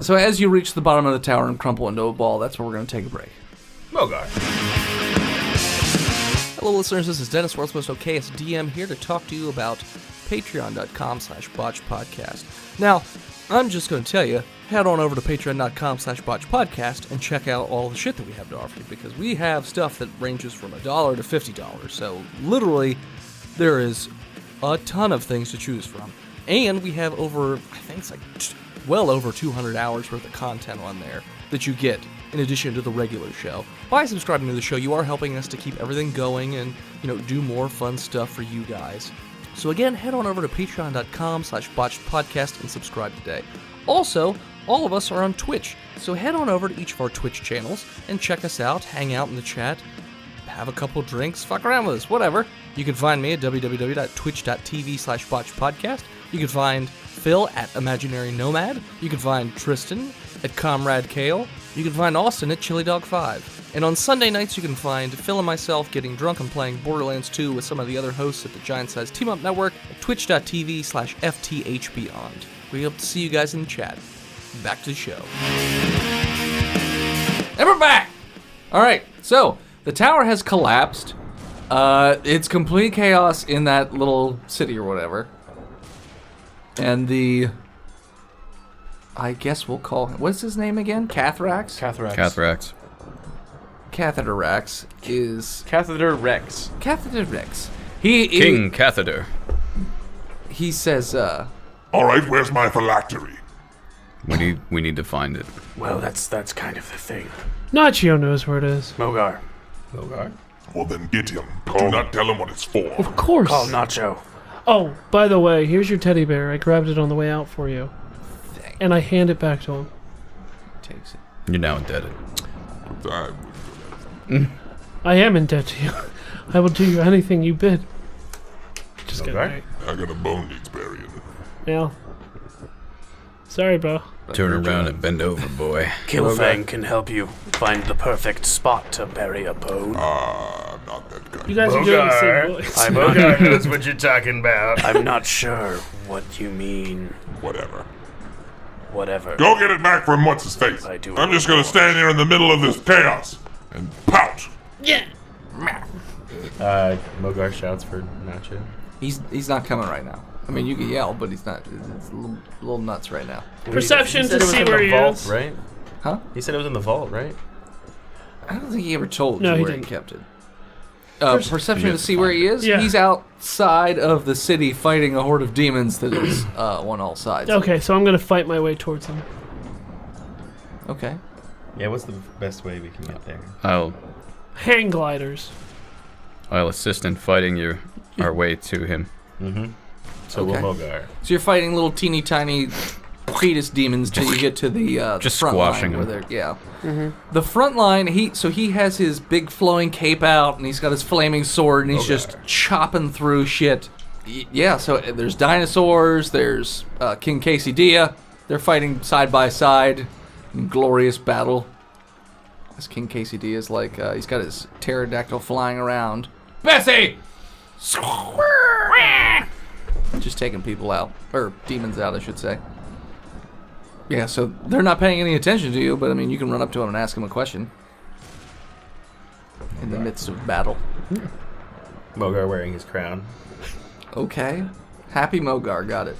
So as you reach the bottom of the tower and crumple into a ball, that's where we're going to take a break. Mogar. Hello, listeners. This is Dennis World's KSDM here to talk to you about patreon.com/botchpodcast. Now, I'm just going to tell you, head on over to patreon.com/botchpodcast and check out all the shit that we have to offer you, because we have stuff that ranges from $1 to $50. So, literally, there is a ton of things to choose from. And we have over, I think it's like well over 200 hours worth of content on there that you get in addition to the regular show. By subscribing to the show, you are helping us to keep everything going and, do more fun stuff for you guys. So again, head on over to patreon.com/botchedpodcast and subscribe today. Also, all of us are on Twitch, so head on over to each of our Twitch channels and check us out, hang out in the chat, have a couple drinks, fuck around with us, whatever. You can find me at www.twitch.tv/botchedpodcast. You can find Phil at Imaginary Nomad. You can find Tristan at Comrade Kale. You can find Austin at Chili Dog 5. And on Sunday nights, you can find Phil and myself getting drunk and playing Borderlands 2 with some of the other hosts at the Giant Size Team Up Network at twitch.tv/FTHBeyond. We hope to see you guys in the chat. Back to the show. And we're back! Alright, so The tower has collapsed. It's complete chaos in that little city or whatever. And I guess we'll call him... What's his name again? Cathrax? Cathrax. Cathederax is... Catheter Rex. Cathederax. King Catheter. He says, All right, where's my phylactery? We need to find it. Well, that's kind of the thing. Nacho knows where it is. Mogar. Well, then get him. Do not tell him what it's for. Of course. Call Nacho. Oh, by the way, here's your teddy bear. I grabbed it on the way out for you. And I hand it back to him. takes it. You're now indebted. I am in debt to you. I will do you anything you bid. Just kidding. Okay. I got a bone needs burying. Yeah. Sorry, bro. Turn around and bend over, boy. Killfang can help you find the perfect spot to bury a bone. Not that guy. You guys are doing the same voice. Mogar knows what you're talking about. I'm not sure what you mean. Whatever. Whatever. Go get it back from what's his face. I do I'm just gonna stand here in the middle of this chaos and pout. Mogar shouts for Nacho. He's not coming right now. I mean, you can yell, but he's not. It's a little nuts right now. Perception He said to it was see in where the he vault, is. right? Huh? He said it was in the vault, right? I don't think he ever told No, you he where he didn't. kept it. Perception to see where he is. Yeah. He's outside of the city fighting a horde of demons that is on all sides. Okay, so I'm gonna fight my way towards him. Okay. Yeah, what's the best way we can get there? I'll Hang gliders. assist in fighting our way to him. So Okay. will Mogar. So you're fighting little teeny tiny fetus demons till you get to the Just front squashing line where them. they're The front line. He has his big flowing cape out and he's got his flaming sword and he's just chopping through shit. Yeah. So there's dinosaurs. There's King Quesadilla. They're fighting side by side in glorious battle. This King Quesadilla is like he's got his pterodactyl flying around. Bessie. Just taking people out, or demons out, I should say. Yeah, so they're not paying any attention to you, but I mean, you can run up to them and ask them a question in the midst of battle. Mogar wearing his crown. Okay, Happy Mogar, got it.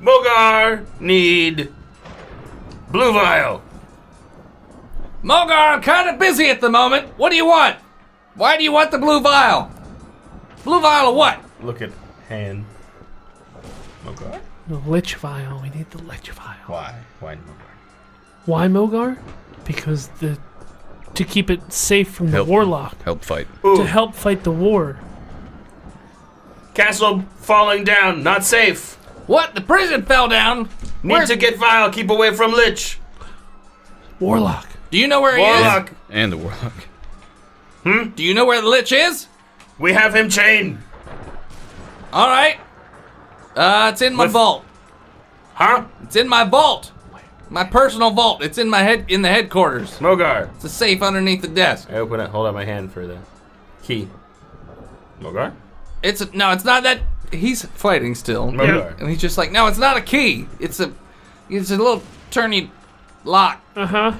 Mogar need blue vial. Mogar, I'm kind of busy at the moment. What do you want? Why do you want the blue vial? Blue vial of what? Look at hand. Mogar? The Lich Vial. We need the Lich Vial. Why? Why Mogar? Why Mogar? Because to keep it safe from the Help. warlock. Help fight. To help fight the war. Castle falling down, not safe. What? The prison fell down. Need to get vial, keep away from Lich. Warlock. Do you know where he Warlock, And the warlock. is? Do you know where the Lich is? we have him chained. All right. It's in my vault. Huh? It's in my vault. My personal vault. It's in the headquarters. Mogar. It's a safe underneath the desk. I open it, hold out my hand for the key. Mogar? No, it's not that. He's fighting still. Mogar. And he's just like, no, it's not a key. It's a little turny lock. Uh-huh.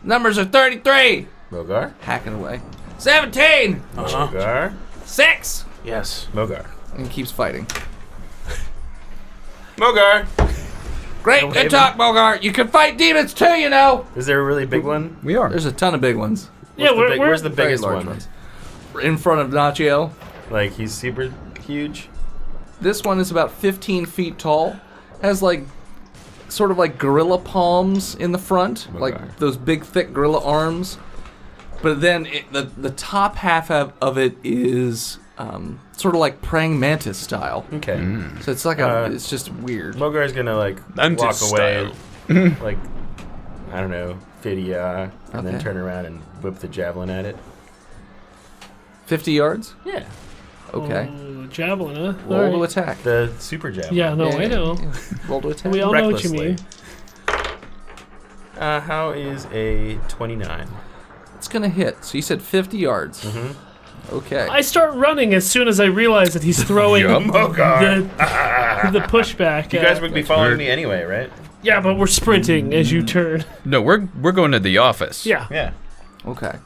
Numbers are 33. Mogar? Hacking away. 17. Mogar? 6. Yes. Mogar. And he keeps fighting. Mogar! Great, Don't good wave talk, Mogar. You can fight demons too, you know. Is there a really big one? We are. There's a ton of big ones. Yeah, Where's the Very biggest large one? ones. In front of Nacho. Like, he's super huge? This one is about 15 feet tall. Has sort of like gorilla palms in the front, like those big thick gorilla arms. But then the top half of it is sort of like praying mantis style. Okay. So it's like it's just weird. Mogar's gonna, like, Mantis walk away, like, I don't know, Fidia, and then Okay. turn around and whip the javelin at it. 50 yards? Yeah. Okay. Javelin, huh? Roll to Alright. attack. The super javelin. Yeah, no, I know. Yeah. Roll to attack. We all know what you Recklessly. mean. How is a 29? It's gonna hit. So you said 50 yards. Okay. I start running as soon as I realize that he's throwing Yup. the pushback. You guys would be following me anyway, right? Yeah, but we're sprinting as you turn. No, we're going to the office. Yeah. Yeah. Okay.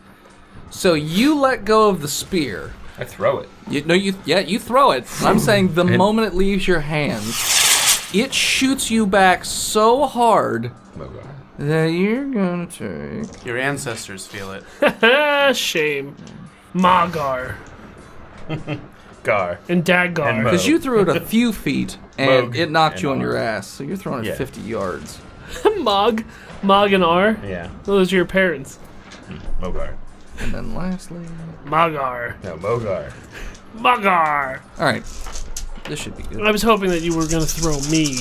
So you let go of the spear. I throw it. You throw it. I'm saying the moment it leaves your hands, it shoots you back so hard that you're gonna take. Your ancestors feel it. Shame. Magar. Gar. And Daggar. And Mo. Because you threw it a few feet and Moog it knocked and you on R. your ass, so you're throwing it Yeah. 50 yards. Mog and R. Yeah. Those are your parents. Mogar. And then lastly, Magar. No, Mogar. Magar. all right, this should be good. I was hoping that you were going to throw me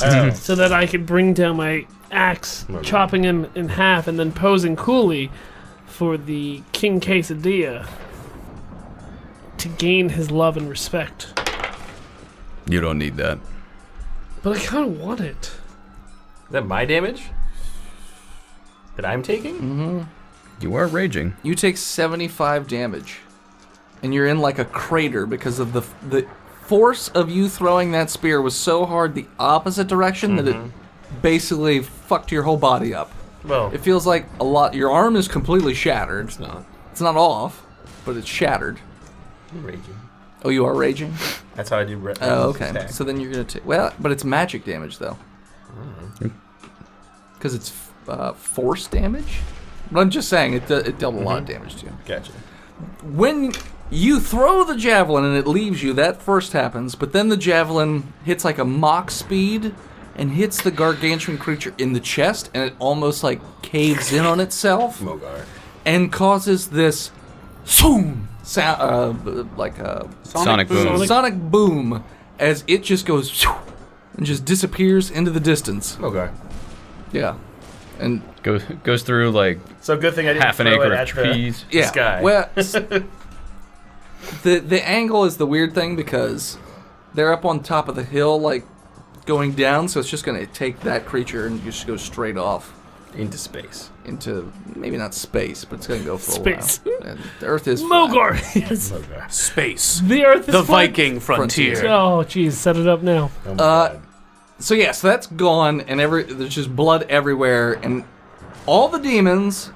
Oh. so that I could bring down my axe, Okay. chopping him in half, and then posing coolly for the King Quesadilla to gain his love and respect. You don't need that. But I kind of want it. Is that my damage? That I'm taking? You are raging. You take 75 damage, and you're in like a crater because of the force of you throwing that spear was so hard the opposite direction that it basically fucked your whole body up. Well, It feels like a lot. Your arm is completely shattered. it's not. It's not off, but it's shattered. I'm raging. Oh, you are raging? That's how I do. Oh, okay. Attack. So then you're gonna take. Well, but it's magic damage though. Because it's force damage. But I'm just saying it dealt a lot of damage to you. Gotcha. When you throw the javelin and it leaves you, that first happens. But then the javelin hits like a Mach speed and hits the gargantuan creature in the chest, and it almost like caves in on itself Mogar. and causes this sound, like a Sonic boom. sonic boom as it just goes and just disappears into the distance. Mogar. Yeah, and Goes through like So good thing I didn't half an throw acre it of at trees. yeah. sky. Well, the angle is the weird thing because they're up on top of the hill, like going down. So it's just gonna take that creature and just go straight off Into space. into maybe not space, but it's gonna go for Space. a while. And the Earth is flat. Mogar. Yes. Mogar. Space. The Earth is The flat. Viking frontier. Oh, jeez, set it up now. Oh my God. So yeah, so that's gone, and there's just blood everywhere, and all the demons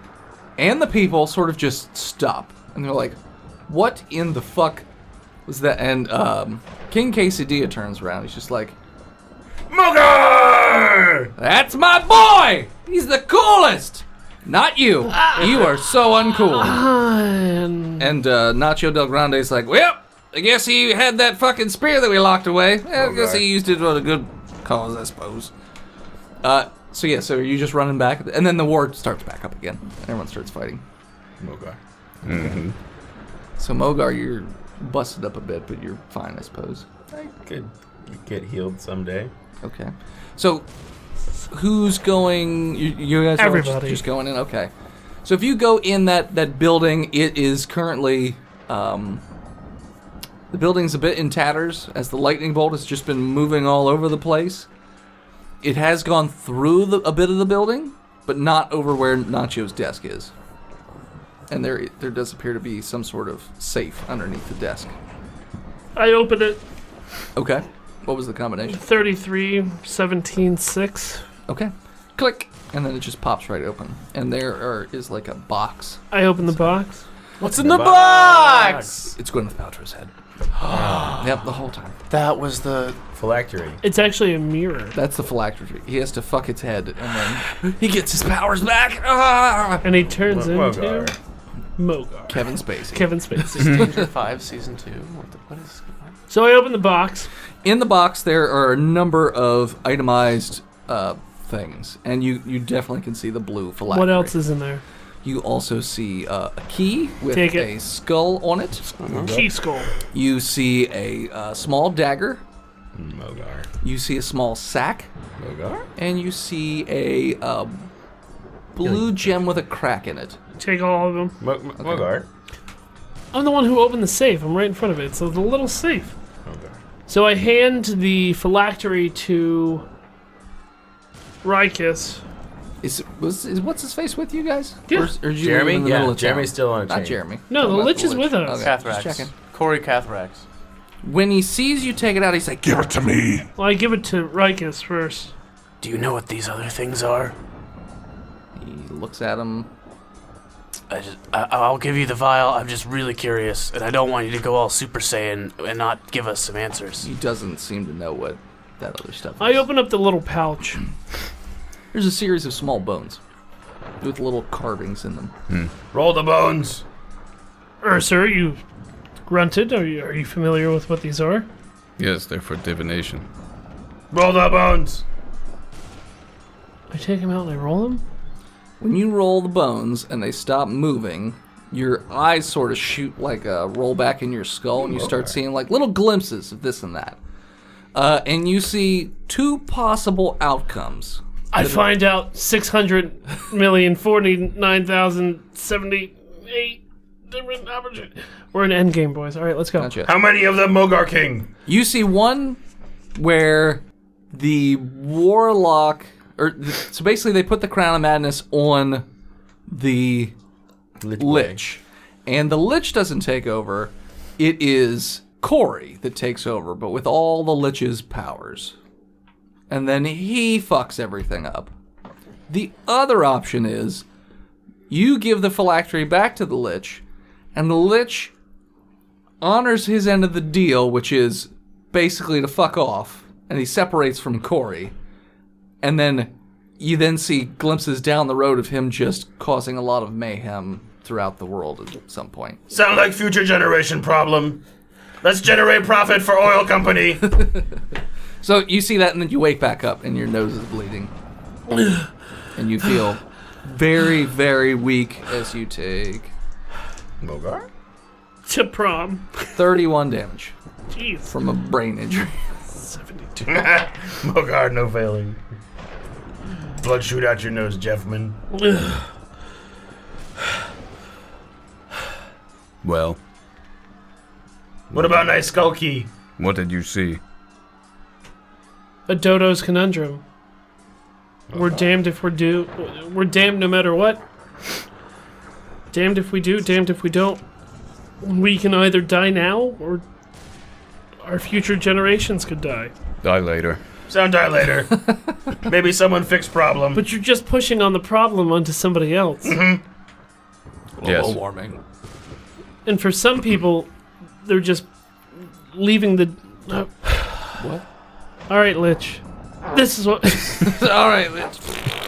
and the people sort of just stop, and they're like, "What in the fuck was that?" And King Quesadilla turns around. He's just like, Mogar! "That's my boy. He's the coolest. Not you. You are so uncool." And And Nacho Del Grande's like, "Well, I guess he had that fucking spear that we locked away. I guess he used it for a good cause, I suppose." So yeah, so you just running back, and then the war starts back up again. Everyone starts fighting. Mogar. Mm-hmm. So Mogar, you're busted up a bit, but you're fine, I suppose. I could get healed someday. Okay. So who's going? You guys are Everybody. just going in. Okay. So if you go in that building, it is currently the building's a bit in tatters as the lightning bolt has just been moving all over the place. It has gone through a bit of the building, but not over where Nacho's desk is. And there does appear to be some sort of safe underneath the desk. I open it. Okay. What was the combination? 33, 17, 6. Okay. Click. And then it just pops right open. And there is like a box. I open the box. What's in the box? It's Gwyneth Paltrow's head. Yep, the whole time. That was the. Phylactery. It's actually a mirror. That's the phylactery. He has to fuck its head, and then he gets his powers back. Ah! And he turns Mogar. into Mogar. Kevin Spacey. Kevin Spacey. Stranger 5 season 2. What is. So I open the box. In the box, there are a number of itemized things, and you definitely can see the blue phylactery. What else is in there? You also see a key with Take it. a skull on it. Key skull. You see a small dagger. Mogar. You see a small sack. Mogar? And you see a blue gem with a crack in it. Take all of them. Mogar. I'm the one who opened the safe. I'm right in front of it. So the little safe. Mogar. So I hand the phylactery to Rykus. Is what's his face with you guys? Yeah. Or did you leave him Jeremy? in the Yeah, middle of Jeremy's town? still on a Not chain. Jeremy. No, Talking the about Lich is with us. Okay, Cathrax. just checking. Corey Cathrax. When he sees you take it out, he's like, Give it to me. Well, I give it to Rykus first. Do you know what these other things are? He looks at him. I'll give you the vial. I'm just really curious, and I don't want you to go all Super Saiyan and not give us some answers. He doesn't seem to know what that other stuff is. I open up the little pouch. There's a series of small bones with little carvings in them. Roll the bones. Sir, you grunted. Are you familiar with what these are? Yes, they're for divination. Roll the bones. I take them out and I roll them? When you roll the bones and they stop moving, your eyes sort of shoot like a roll back in your skull, and you start seeing like little glimpses of this and that. And you see two possible outcomes. I find out 600,049,078 different opportunities. We're in endgame, boys. All right, let's go. Gotcha. How many of them, Mogar King? You see one where the warlock, so basically they put the Crown of Madness on the Lich. And the Lich doesn't take over. It is Corey that takes over, but with all the Lich's powers. And then he fucks everything up. The other option is you give the phylactery back to the Lich, and the Lich honors his end of the deal, which is basically to fuck off, and he separates from Corey. And then you then see glimpses down the road of him just causing a lot of mayhem throughout the world at some point. Sound like future generation problem. Let's generate profit for oil company. So you see that, and then you wake back up, and your nose is bleeding. And you feel very, very weak as you take Mogar? To prom. 31 damage Jeez. from a brain injury. 72. Mogar, no failing. Blood shoot out your nose, Jeffman. Well, What about nice skull key? what did you see? A dodo's conundrum. We're damned if we're do. We're damned no matter what. Damned if we do, damned if we don't. We can either die now, or our future generations could die. Die later. Sound die later. Maybe someone fixed problem. But you're just pushing on the problem onto somebody else. Yes. Global warming. And for some people, they're just leaving the... What? Alright, Lich. This is what... Alright, Lich.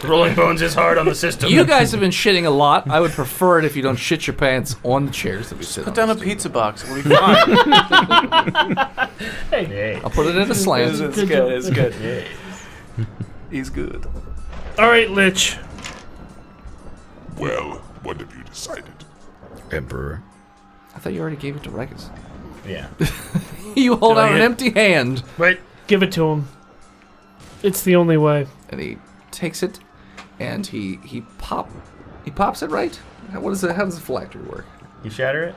Rolling bones is hard on the system. You guys have been shitting a lot. I would prefer it if you don't shit your pants on the chairs that we sit Put on. down a pizza box. We'll be fine. I'll put it in a slant. It's good. It's good. He's good. Alright, Lich. Well, what have you decided? Emperor. I thought you already gave it to Regus. Yeah. You hold Did I out an get- empty hand, Wait. Give it to him. It's the only way. and he takes it, and he pops it right. What is it? How does the phylactery work? You shatter it?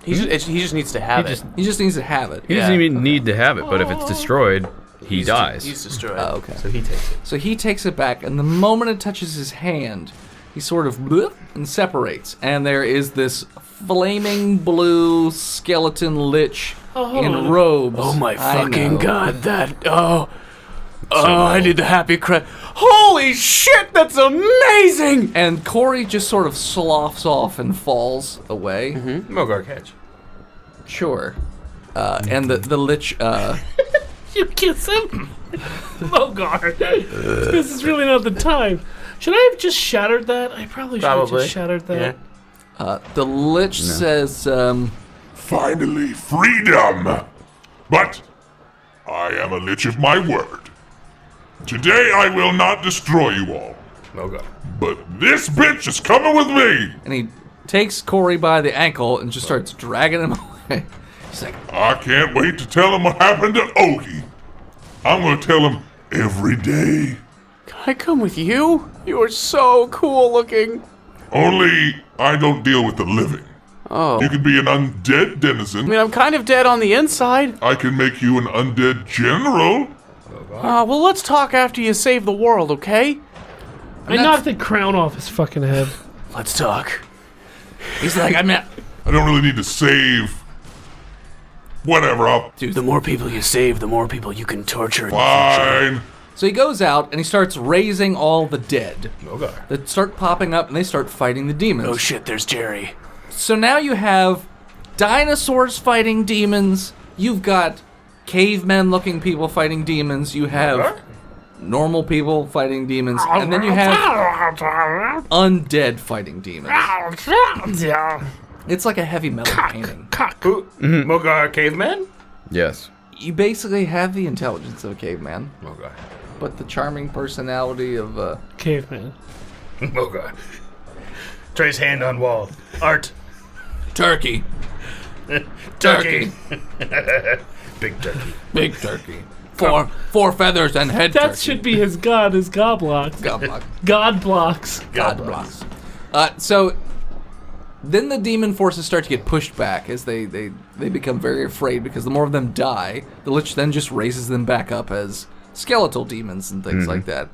he just needs to have it. He just needs to have it. He doesn't even need to have it, but if it's destroyed, he dies. He's destroyed. Oh, okay. So he takes it. So he takes it back, and the moment it touches his hand, he sort of bleh, and separates, and there is this flaming blue skeleton lich in robes. Oh my I fucking know. god, I need the happy cry. Holy shit, that's amazing! And Corey just sort of sloughs off and falls away. Mogar catch. Sure. And the lich, You kiss him? Mogar. This is really not the time. Should I have just shattered that? I probably should have Probably. just shattered that. Yeah. the lich says, Finally, freedom! But I am a lich of my word. Today I will not destroy you all. Mogar. But this bitch is coming with me! and he takes Corey by the ankle and just starts dragging him away. He's like, I can't wait to tell him what happened to Ogie. I'm gonna tell him every day. Can I come with you? You are so cool looking. Only I don't deal with the living. Oh. You can be an undead denizen. I mean, I'm kind of dead on the inside. I can make you an undead general. Well, let's talk after you save the world, okay? I knocked the crown off his fucking head. Let's talk. he's like, I mean, I don't really need to save. Whatever, I'll... The more people you save, the more people you can torture in the future. Fine. So he goes out and he starts raising all the dead. Mogar. That start popping up and they start fighting the demons. Oh shit, there's Jerry. So now you have dinosaurs fighting demons. You've got cavemen-looking people fighting demons. You have normal people fighting demons. And then you have undead fighting demons. It's like a heavy metal painting. Mogar caveman? Yes. You basically have the intelligence of a caveman, Mogar. but the charming personality of a... Caveman. Mogar. Trey's hand on wall. Art. Turkey. Turkey. Big turkey. Big turkey. Four feathers and head That turkey. should be his god, his god blocks. God block. God blocks. God blocks. So then the demon forces start to get pushed back as they become very afraid because the more of them die, the Lich then just raises them back up as skeletal demons and things like that.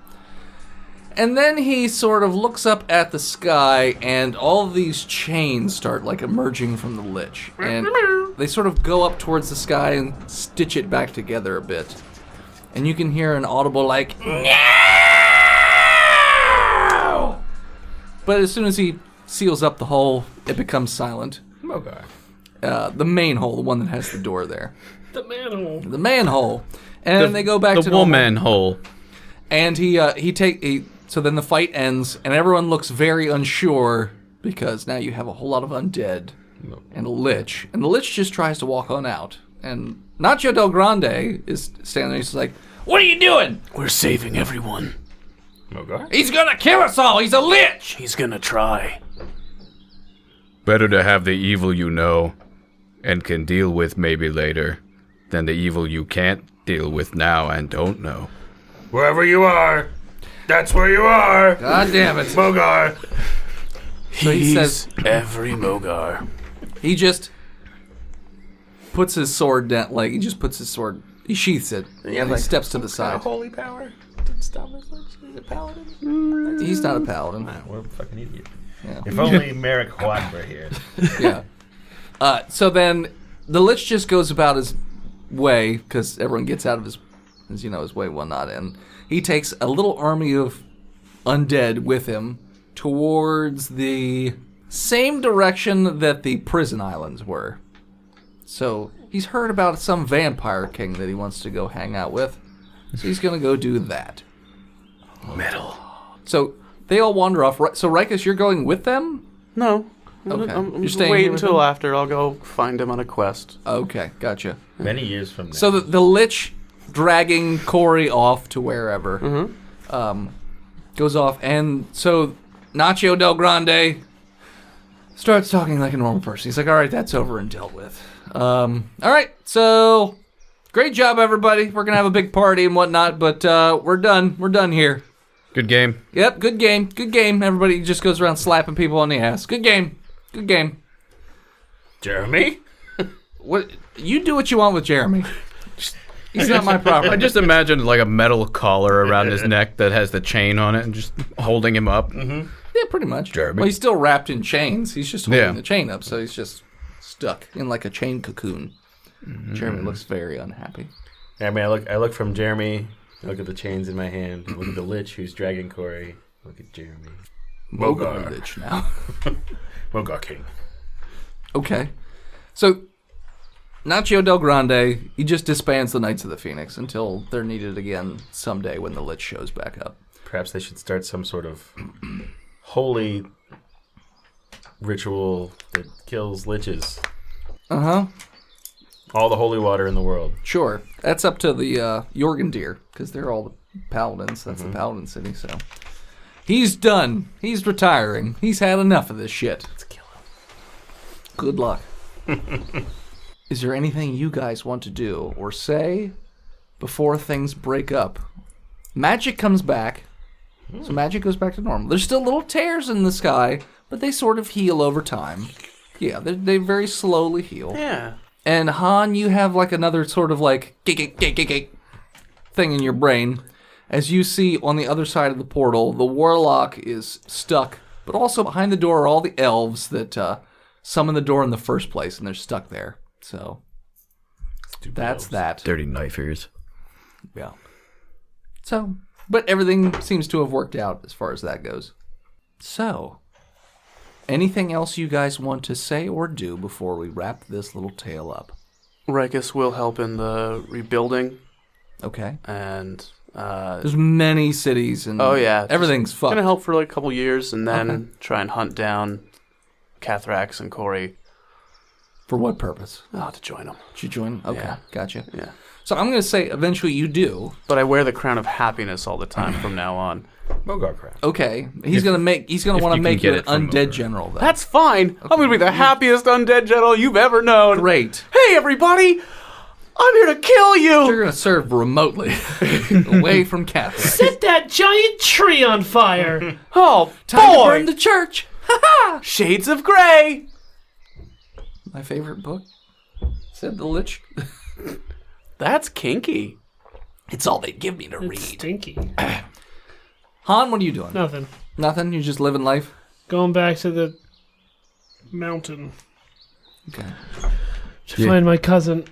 And then he sort of looks up at the sky and all of these chains start like emerging from the Lich. And they sort of go up towards the sky and stitch it back together a bit. And you can hear an audible like, "No!" But as soon as he seals up the hole, it becomes silent. Mogar. The main hole, the one that has the door there. The manhole. The manhole. And they go back to the normal. woman hole. And so then the fight ends, and everyone looks very unsure because now you have a whole lot of undead and a Lich. And the Lich just tries to walk on out. And Nacho Del Grande is standing there. He's like, "What are you doing?" We're saving everyone. Mogar. He's gonna kill us all. He's a lich. He's gonna try. Better to have the evil you know and can deal with maybe later than the evil you can't deal with now and don't know. Wherever you are, that's where you are. God damn it. Mogar. So he says, every Mogar. he just puts his sword down, like, he just puts his sword, he sheaths it, and he steps to the side. Holy power to stop us. He's a paladin. He's not a paladin. We're a fucking idiot. Yeah. If only Merrick Watt were here. Yeah. So then the Lich just goes about his way, because everyone gets out of his way, whatnot, and he takes a little army of undead with him towards the same direction that the prison islands were. So he's heard about some vampire king that he wants to go hang out with, so he's going to go do that. Metal. So they all wander off. So Rikus, you're going with them? No. Okay. I'm You're staying wait here with until him? after. I'll go find him on a quest. Okay, gotcha. Many years from now. So the Lich dragging Corey off to wherever goes off, and so Nacho Del Grande starts talking like a normal person. He's like, "All right, that's over and dealt with. All right, so great job, everybody. We're gonna have a big party and whatnot, but we're done. We're done here. Good game. Yep, good game. Good game. Everybody just goes around slapping people on the ass. Good game. Good game. Jeremy? What you do what you want with Jeremy. He's not my property. I just imagined like a metal collar around his neck that has the chain on it and just holding him up. Yeah, pretty much. Jeremy. Well, he's still wrapped in chains. He's just holding Yeah. the chain up, so he's just stuck in like a chain cocoon. Jeremy looks very unhappy. I mean, I look from Jeremy, I look at the chains in my hand, look at the Lich who's dragging Corey, look at Jeremy. Mogar. Lich now. Mogar King. Okay. So, Nacho Del Grande, he just disbands the Knights of the Phoenix until they're needed again someday when the Lich shows back up. Perhaps they should start some sort of holy ritual that kills liches. Uh-huh. All the holy water in the world. Sure. That's up to the Jorgendir, because they're all the paladins. That's the paladin city, so. He's done. He's retiring. He's had enough of this shit. Let's kill him. Good luck. Is there anything you guys want to do or say before things break up? Magic comes back. So magic goes back to normal. There's still little tears in the sky, but they sort of heal over time. Yeah, they very slowly heal. Yeah. And Han, you have like another sort of like thing in your brain. As you see on the other side of the portal, the warlock is stuck, but also behind the door are all the elves that summoned the door in the first place, and they're stuck there. So that's that. Dirty knife ears. Yeah. So, but everything seems to have worked out as far as that goes. So, anything else you guys want to say or do before we wrap this little tale up? Rikus will help in the rebuilding, Okay. and There's many cities and everything's fucked. gonna help for like a couple years, and then try and hunt down Cathrax and Corey. For what purpose? To join them. Did you join? Okay, Yeah. gotcha. Yeah. So I'm going to say eventually you do. But I wear the crown of happiness all the time from now on. Mogar crap. Okay. He's going to want to you make can you get an it from undead over. general then. That's fine. I'm gonna be the happiest undead general you've ever known. Great. Hey, everybody! I'm here to kill You're you. going to serve remotely, away from Catherine. Set that giant tree on fire. Oh Time to boy! burn the church. Shades of Grey. My favorite book, said the Lich. That's kinky. It's all they give me to It's read. stinky. Han, what are you doing? Nothing. Nothing? You're just living life? Going back to the mountain Okay. to find my cousin,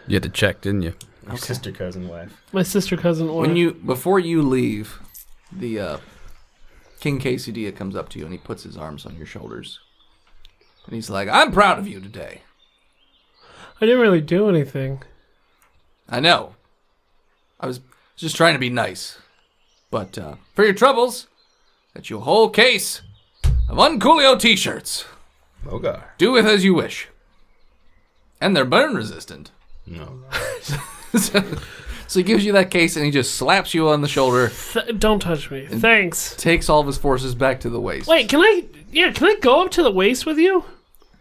You had to check, didn't you? Your sister cousin wife. my sister cousin. Before you leave, the King Quesadilla comes up to you and he puts his arms on your shoulders. And he's like, I'm proud of you today. I didn't really do anything. I know. I was just trying to be nice. But for your troubles, got you a whole case of Uncoolio t-shirts. Mogar. Do with as you wish. And they're burn resistant. No. So he gives you that case and he just slaps you on the shoulder, Don't touch me. Thanks. takes all of his forces back to the waist. Wait, can I go up to the waist with you?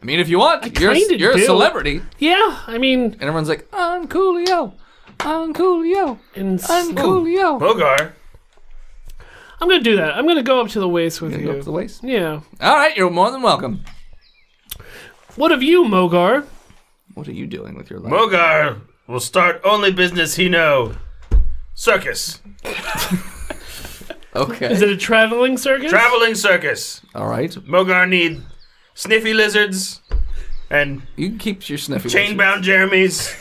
I mean, if you want, you're kinda a do. celebrity. Yeah, I mean, And everyone's like, Uncoolio, Uncoolio, and Uncoolio. Mogar. I'm gonna do that. I'm gonna go up to the waist with Gonna you. go up to the waist? Yeah. All right, you're more than welcome. What of you, Mogar? What are you doing with your life? Mogar will start only business he know. Circus. Okay. Is it a traveling circus? Traveling circus. All right. Mogar need sniffy lizards and You can keep your sniffy. chain-bound Jeremys,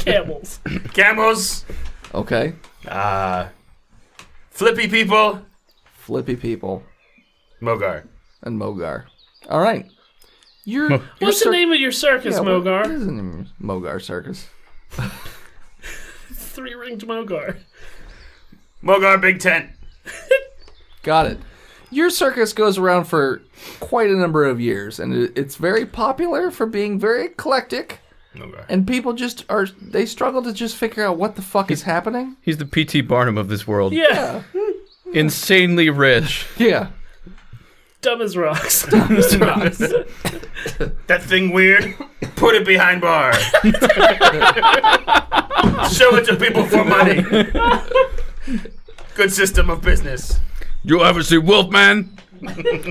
Camels. camels, Okay. flippy people. Flippy people Mogar. and Mogar. All right. You're. What's the name of your circus, Mogar? What is the name? Mogar Circus. Three-ringed Mogar. Mogar Big Tent. Got it. Your circus goes around for quite a number of years, and it's very popular for being very eclectic. Mogar. And people they struggle to just figure out what the fuck is happening. He's the P.T. Barnum of this world. Yeah. Insanely rich. Yeah. Dumb as rocks. That thing weird? Put it behind bar. Show it to people for money. Good system of business. You ever see Wolfman?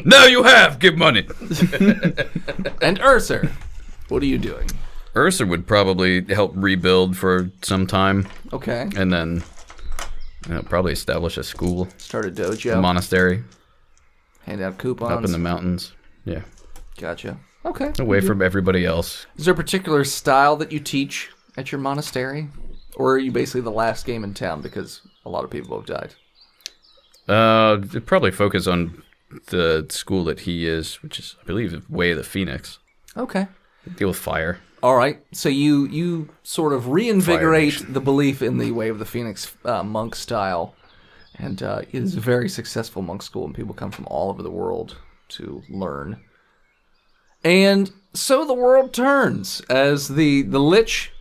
Now you have. Give money. And Ursa, what are you doing? Ursa would probably help rebuild for some time, Okay. and then probably establish a school, Start a a dojo. monastery Hand out coupons. up in the mountains. Yeah, Gotcha. Okay. away from everybody else. Is there a particular style that you teach at your monastery? Or are you basically the last game in town because a lot of people have died? They'd probably focus on the school that he is, which is, I believe, Way of the Phoenix. Okay. Deal with fire. All right. So you sort of reinvigorate the belief in the Way of the Phoenix monk style. And it is a very successful monk school, and people come from all over the world to learn. And so the world turns as the Lich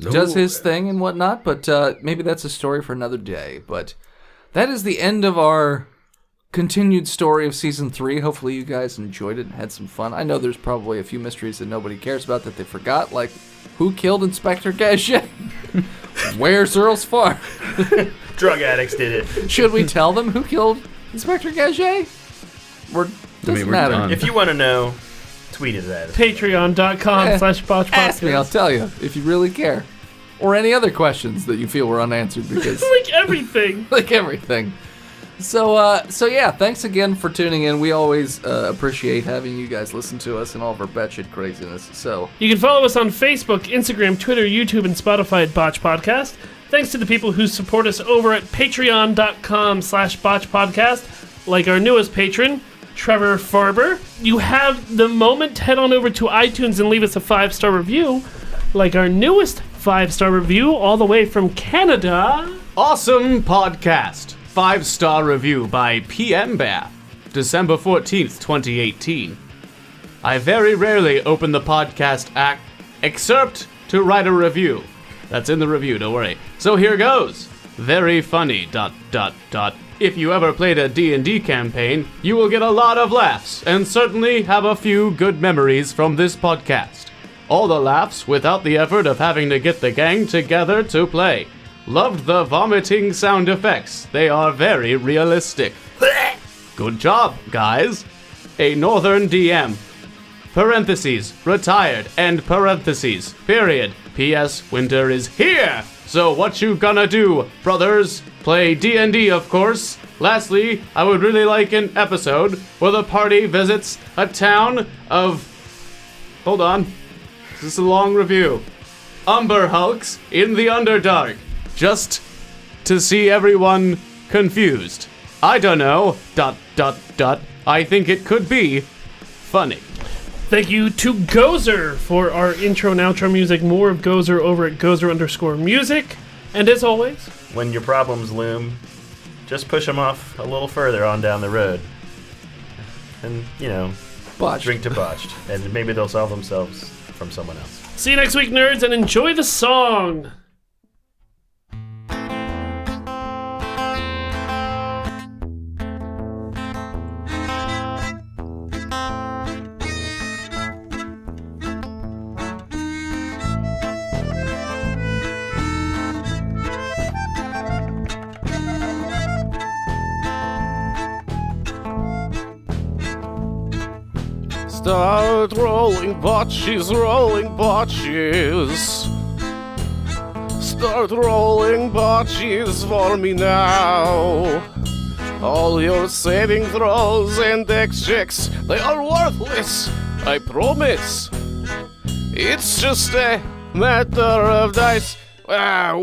does his thing and whatnot, but maybe that's a story for another day. But that is the end of our continued story of Season 3. Hopefully you guys enjoyed it and had some fun. I know there's probably a few mysteries that nobody cares about that they forgot, like who killed Inspector Gadget? Where's Earl's farm? Drug addicts did it. Should we tell them who killed Inspector Gadget? Doesn't we're matter. done. If you want to know, tweet it at us. Patreon.com/botchpodcast. Ask me, I'll tell you, if you really care. Or any other questions that you feel were unanswered, because Like everything. like everything. So yeah, thanks again for tuning in. We always appreciate having you guys listen to us and all of our batshit craziness. So You can follow us on Facebook, Instagram, Twitter, YouTube, and Spotify at Botch Podcast. Thanks to the people who support us over at patreon.com/botchpodcast, like our newest patron, Trevor Farber. You have the moment, head on over to iTunes and leave us a 5-star review, like our newest 5-star review all the way from Canada. Awesome podcast. 5-star review by PM Bath, December 14th, 2018. I very rarely open the podcast excerpt to write a review. That's in the review, don't worry. So here goes. Very funny, ... If you ever played a D&D campaign, you will get a lot of laughs, and certainly have a few good memories from this podcast. All the laughs without the effort of having to get the gang together to play. Loved the vomiting sound effects. They are very realistic. Good job, guys. A Northern DM. Parentheses, retired, end parentheses, period. P.S. Winter is here! So what you gonna do, brothers? Play D&D, of course. Lastly, I would really like an episode where the party visits a town of... Hold on. This is a long review. Umber Hulks in the Underdark. Just to see everyone confused. I don't know, ... I think it could be funny. Thank you to Gozer for our intro and outro music. More of Gozer over at Gozer_music. And as always, When your problems loom, just push them off a little further on down the road. And, drink to Botched. And maybe they'll solve themselves from someone else. see you next week, nerds, and enjoy the song. Start rolling botches, rolling botches. Start rolling botches for me now. All your saving throws and dex checks, they are worthless, I promise. It's just a matter of dice. Start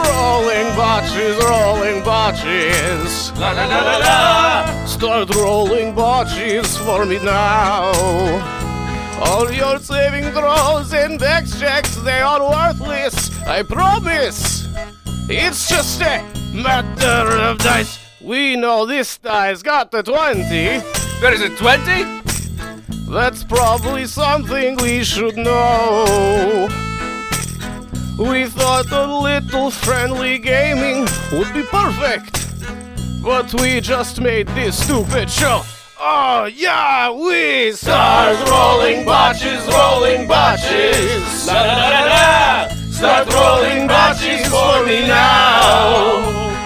rolling botches, rolling botches. La la la la la. Start rolling botches for me now. All your saving throws and dex checks, they are worthless, I promise. It's just a matter of dice. We know this dice got the 20. What is it, 20? That's probably something we should know. We thought a little friendly gaming would be perfect, but we just made this stupid show. Oh yeah, we start rolling botches, rolling botches. La la la la la. Start rolling botches for me now.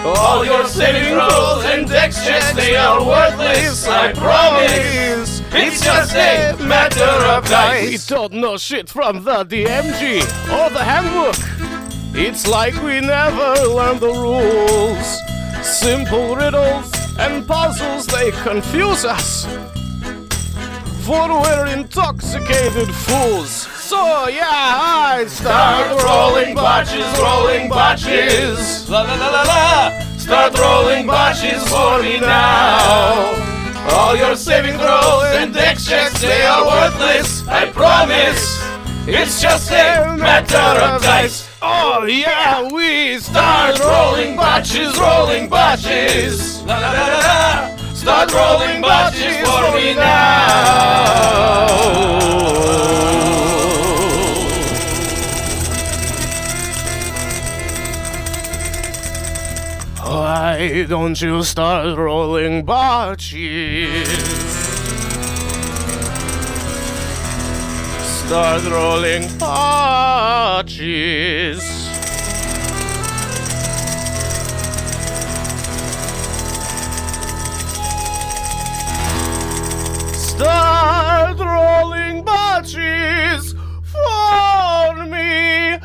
All your saving throws and dex checks, they are worthless, I promise. It's just a matter of dice. We don't know shit from the DMG or the handbook. It's like we never learned the rules. Simple riddles and puzzles, they confuse us, for we're intoxicated fools. So yeah, I start rolling botches, rolling botches. La la la la la. Start rolling botches for me now. All your saving throws and dex checks, they are worthless, I promise. It's just a matter of dice. Oh yeah, we start rolling botches, rolling botches. La la la la la. Start rolling botches for me now. Why don't you start rolling botches? Start rolling botches. Start rolling botches for me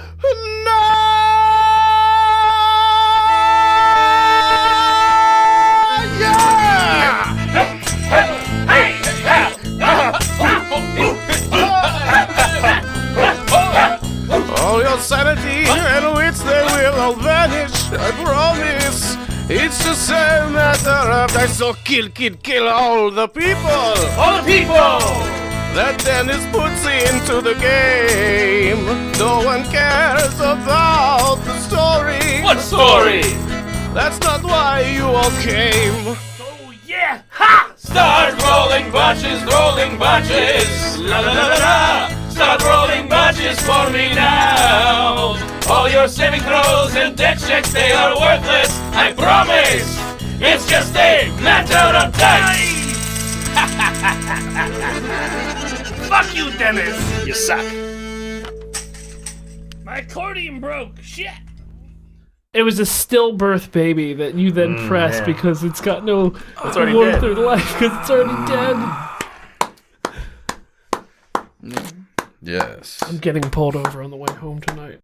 now. All your sanity and all vanish, I promise. It's just a matter of I so kill all the people. All the people! That Dennis puts into the game. No one cares about the story. What story? That's not why you all came. Oh yeah! Ha! Start rolling bunches, la la la la la. Start rolling bunches for me now. All your saving throws and deck checks, they are worthless. I promise. It's just a matter of time. Fuck you, Dennis. You suck. My accordion broke. Shit. It was a stillbirth baby that you then press because it's got no already warmth dead. or life because it's already dead. Yes. I'm getting pulled over on the way home tonight.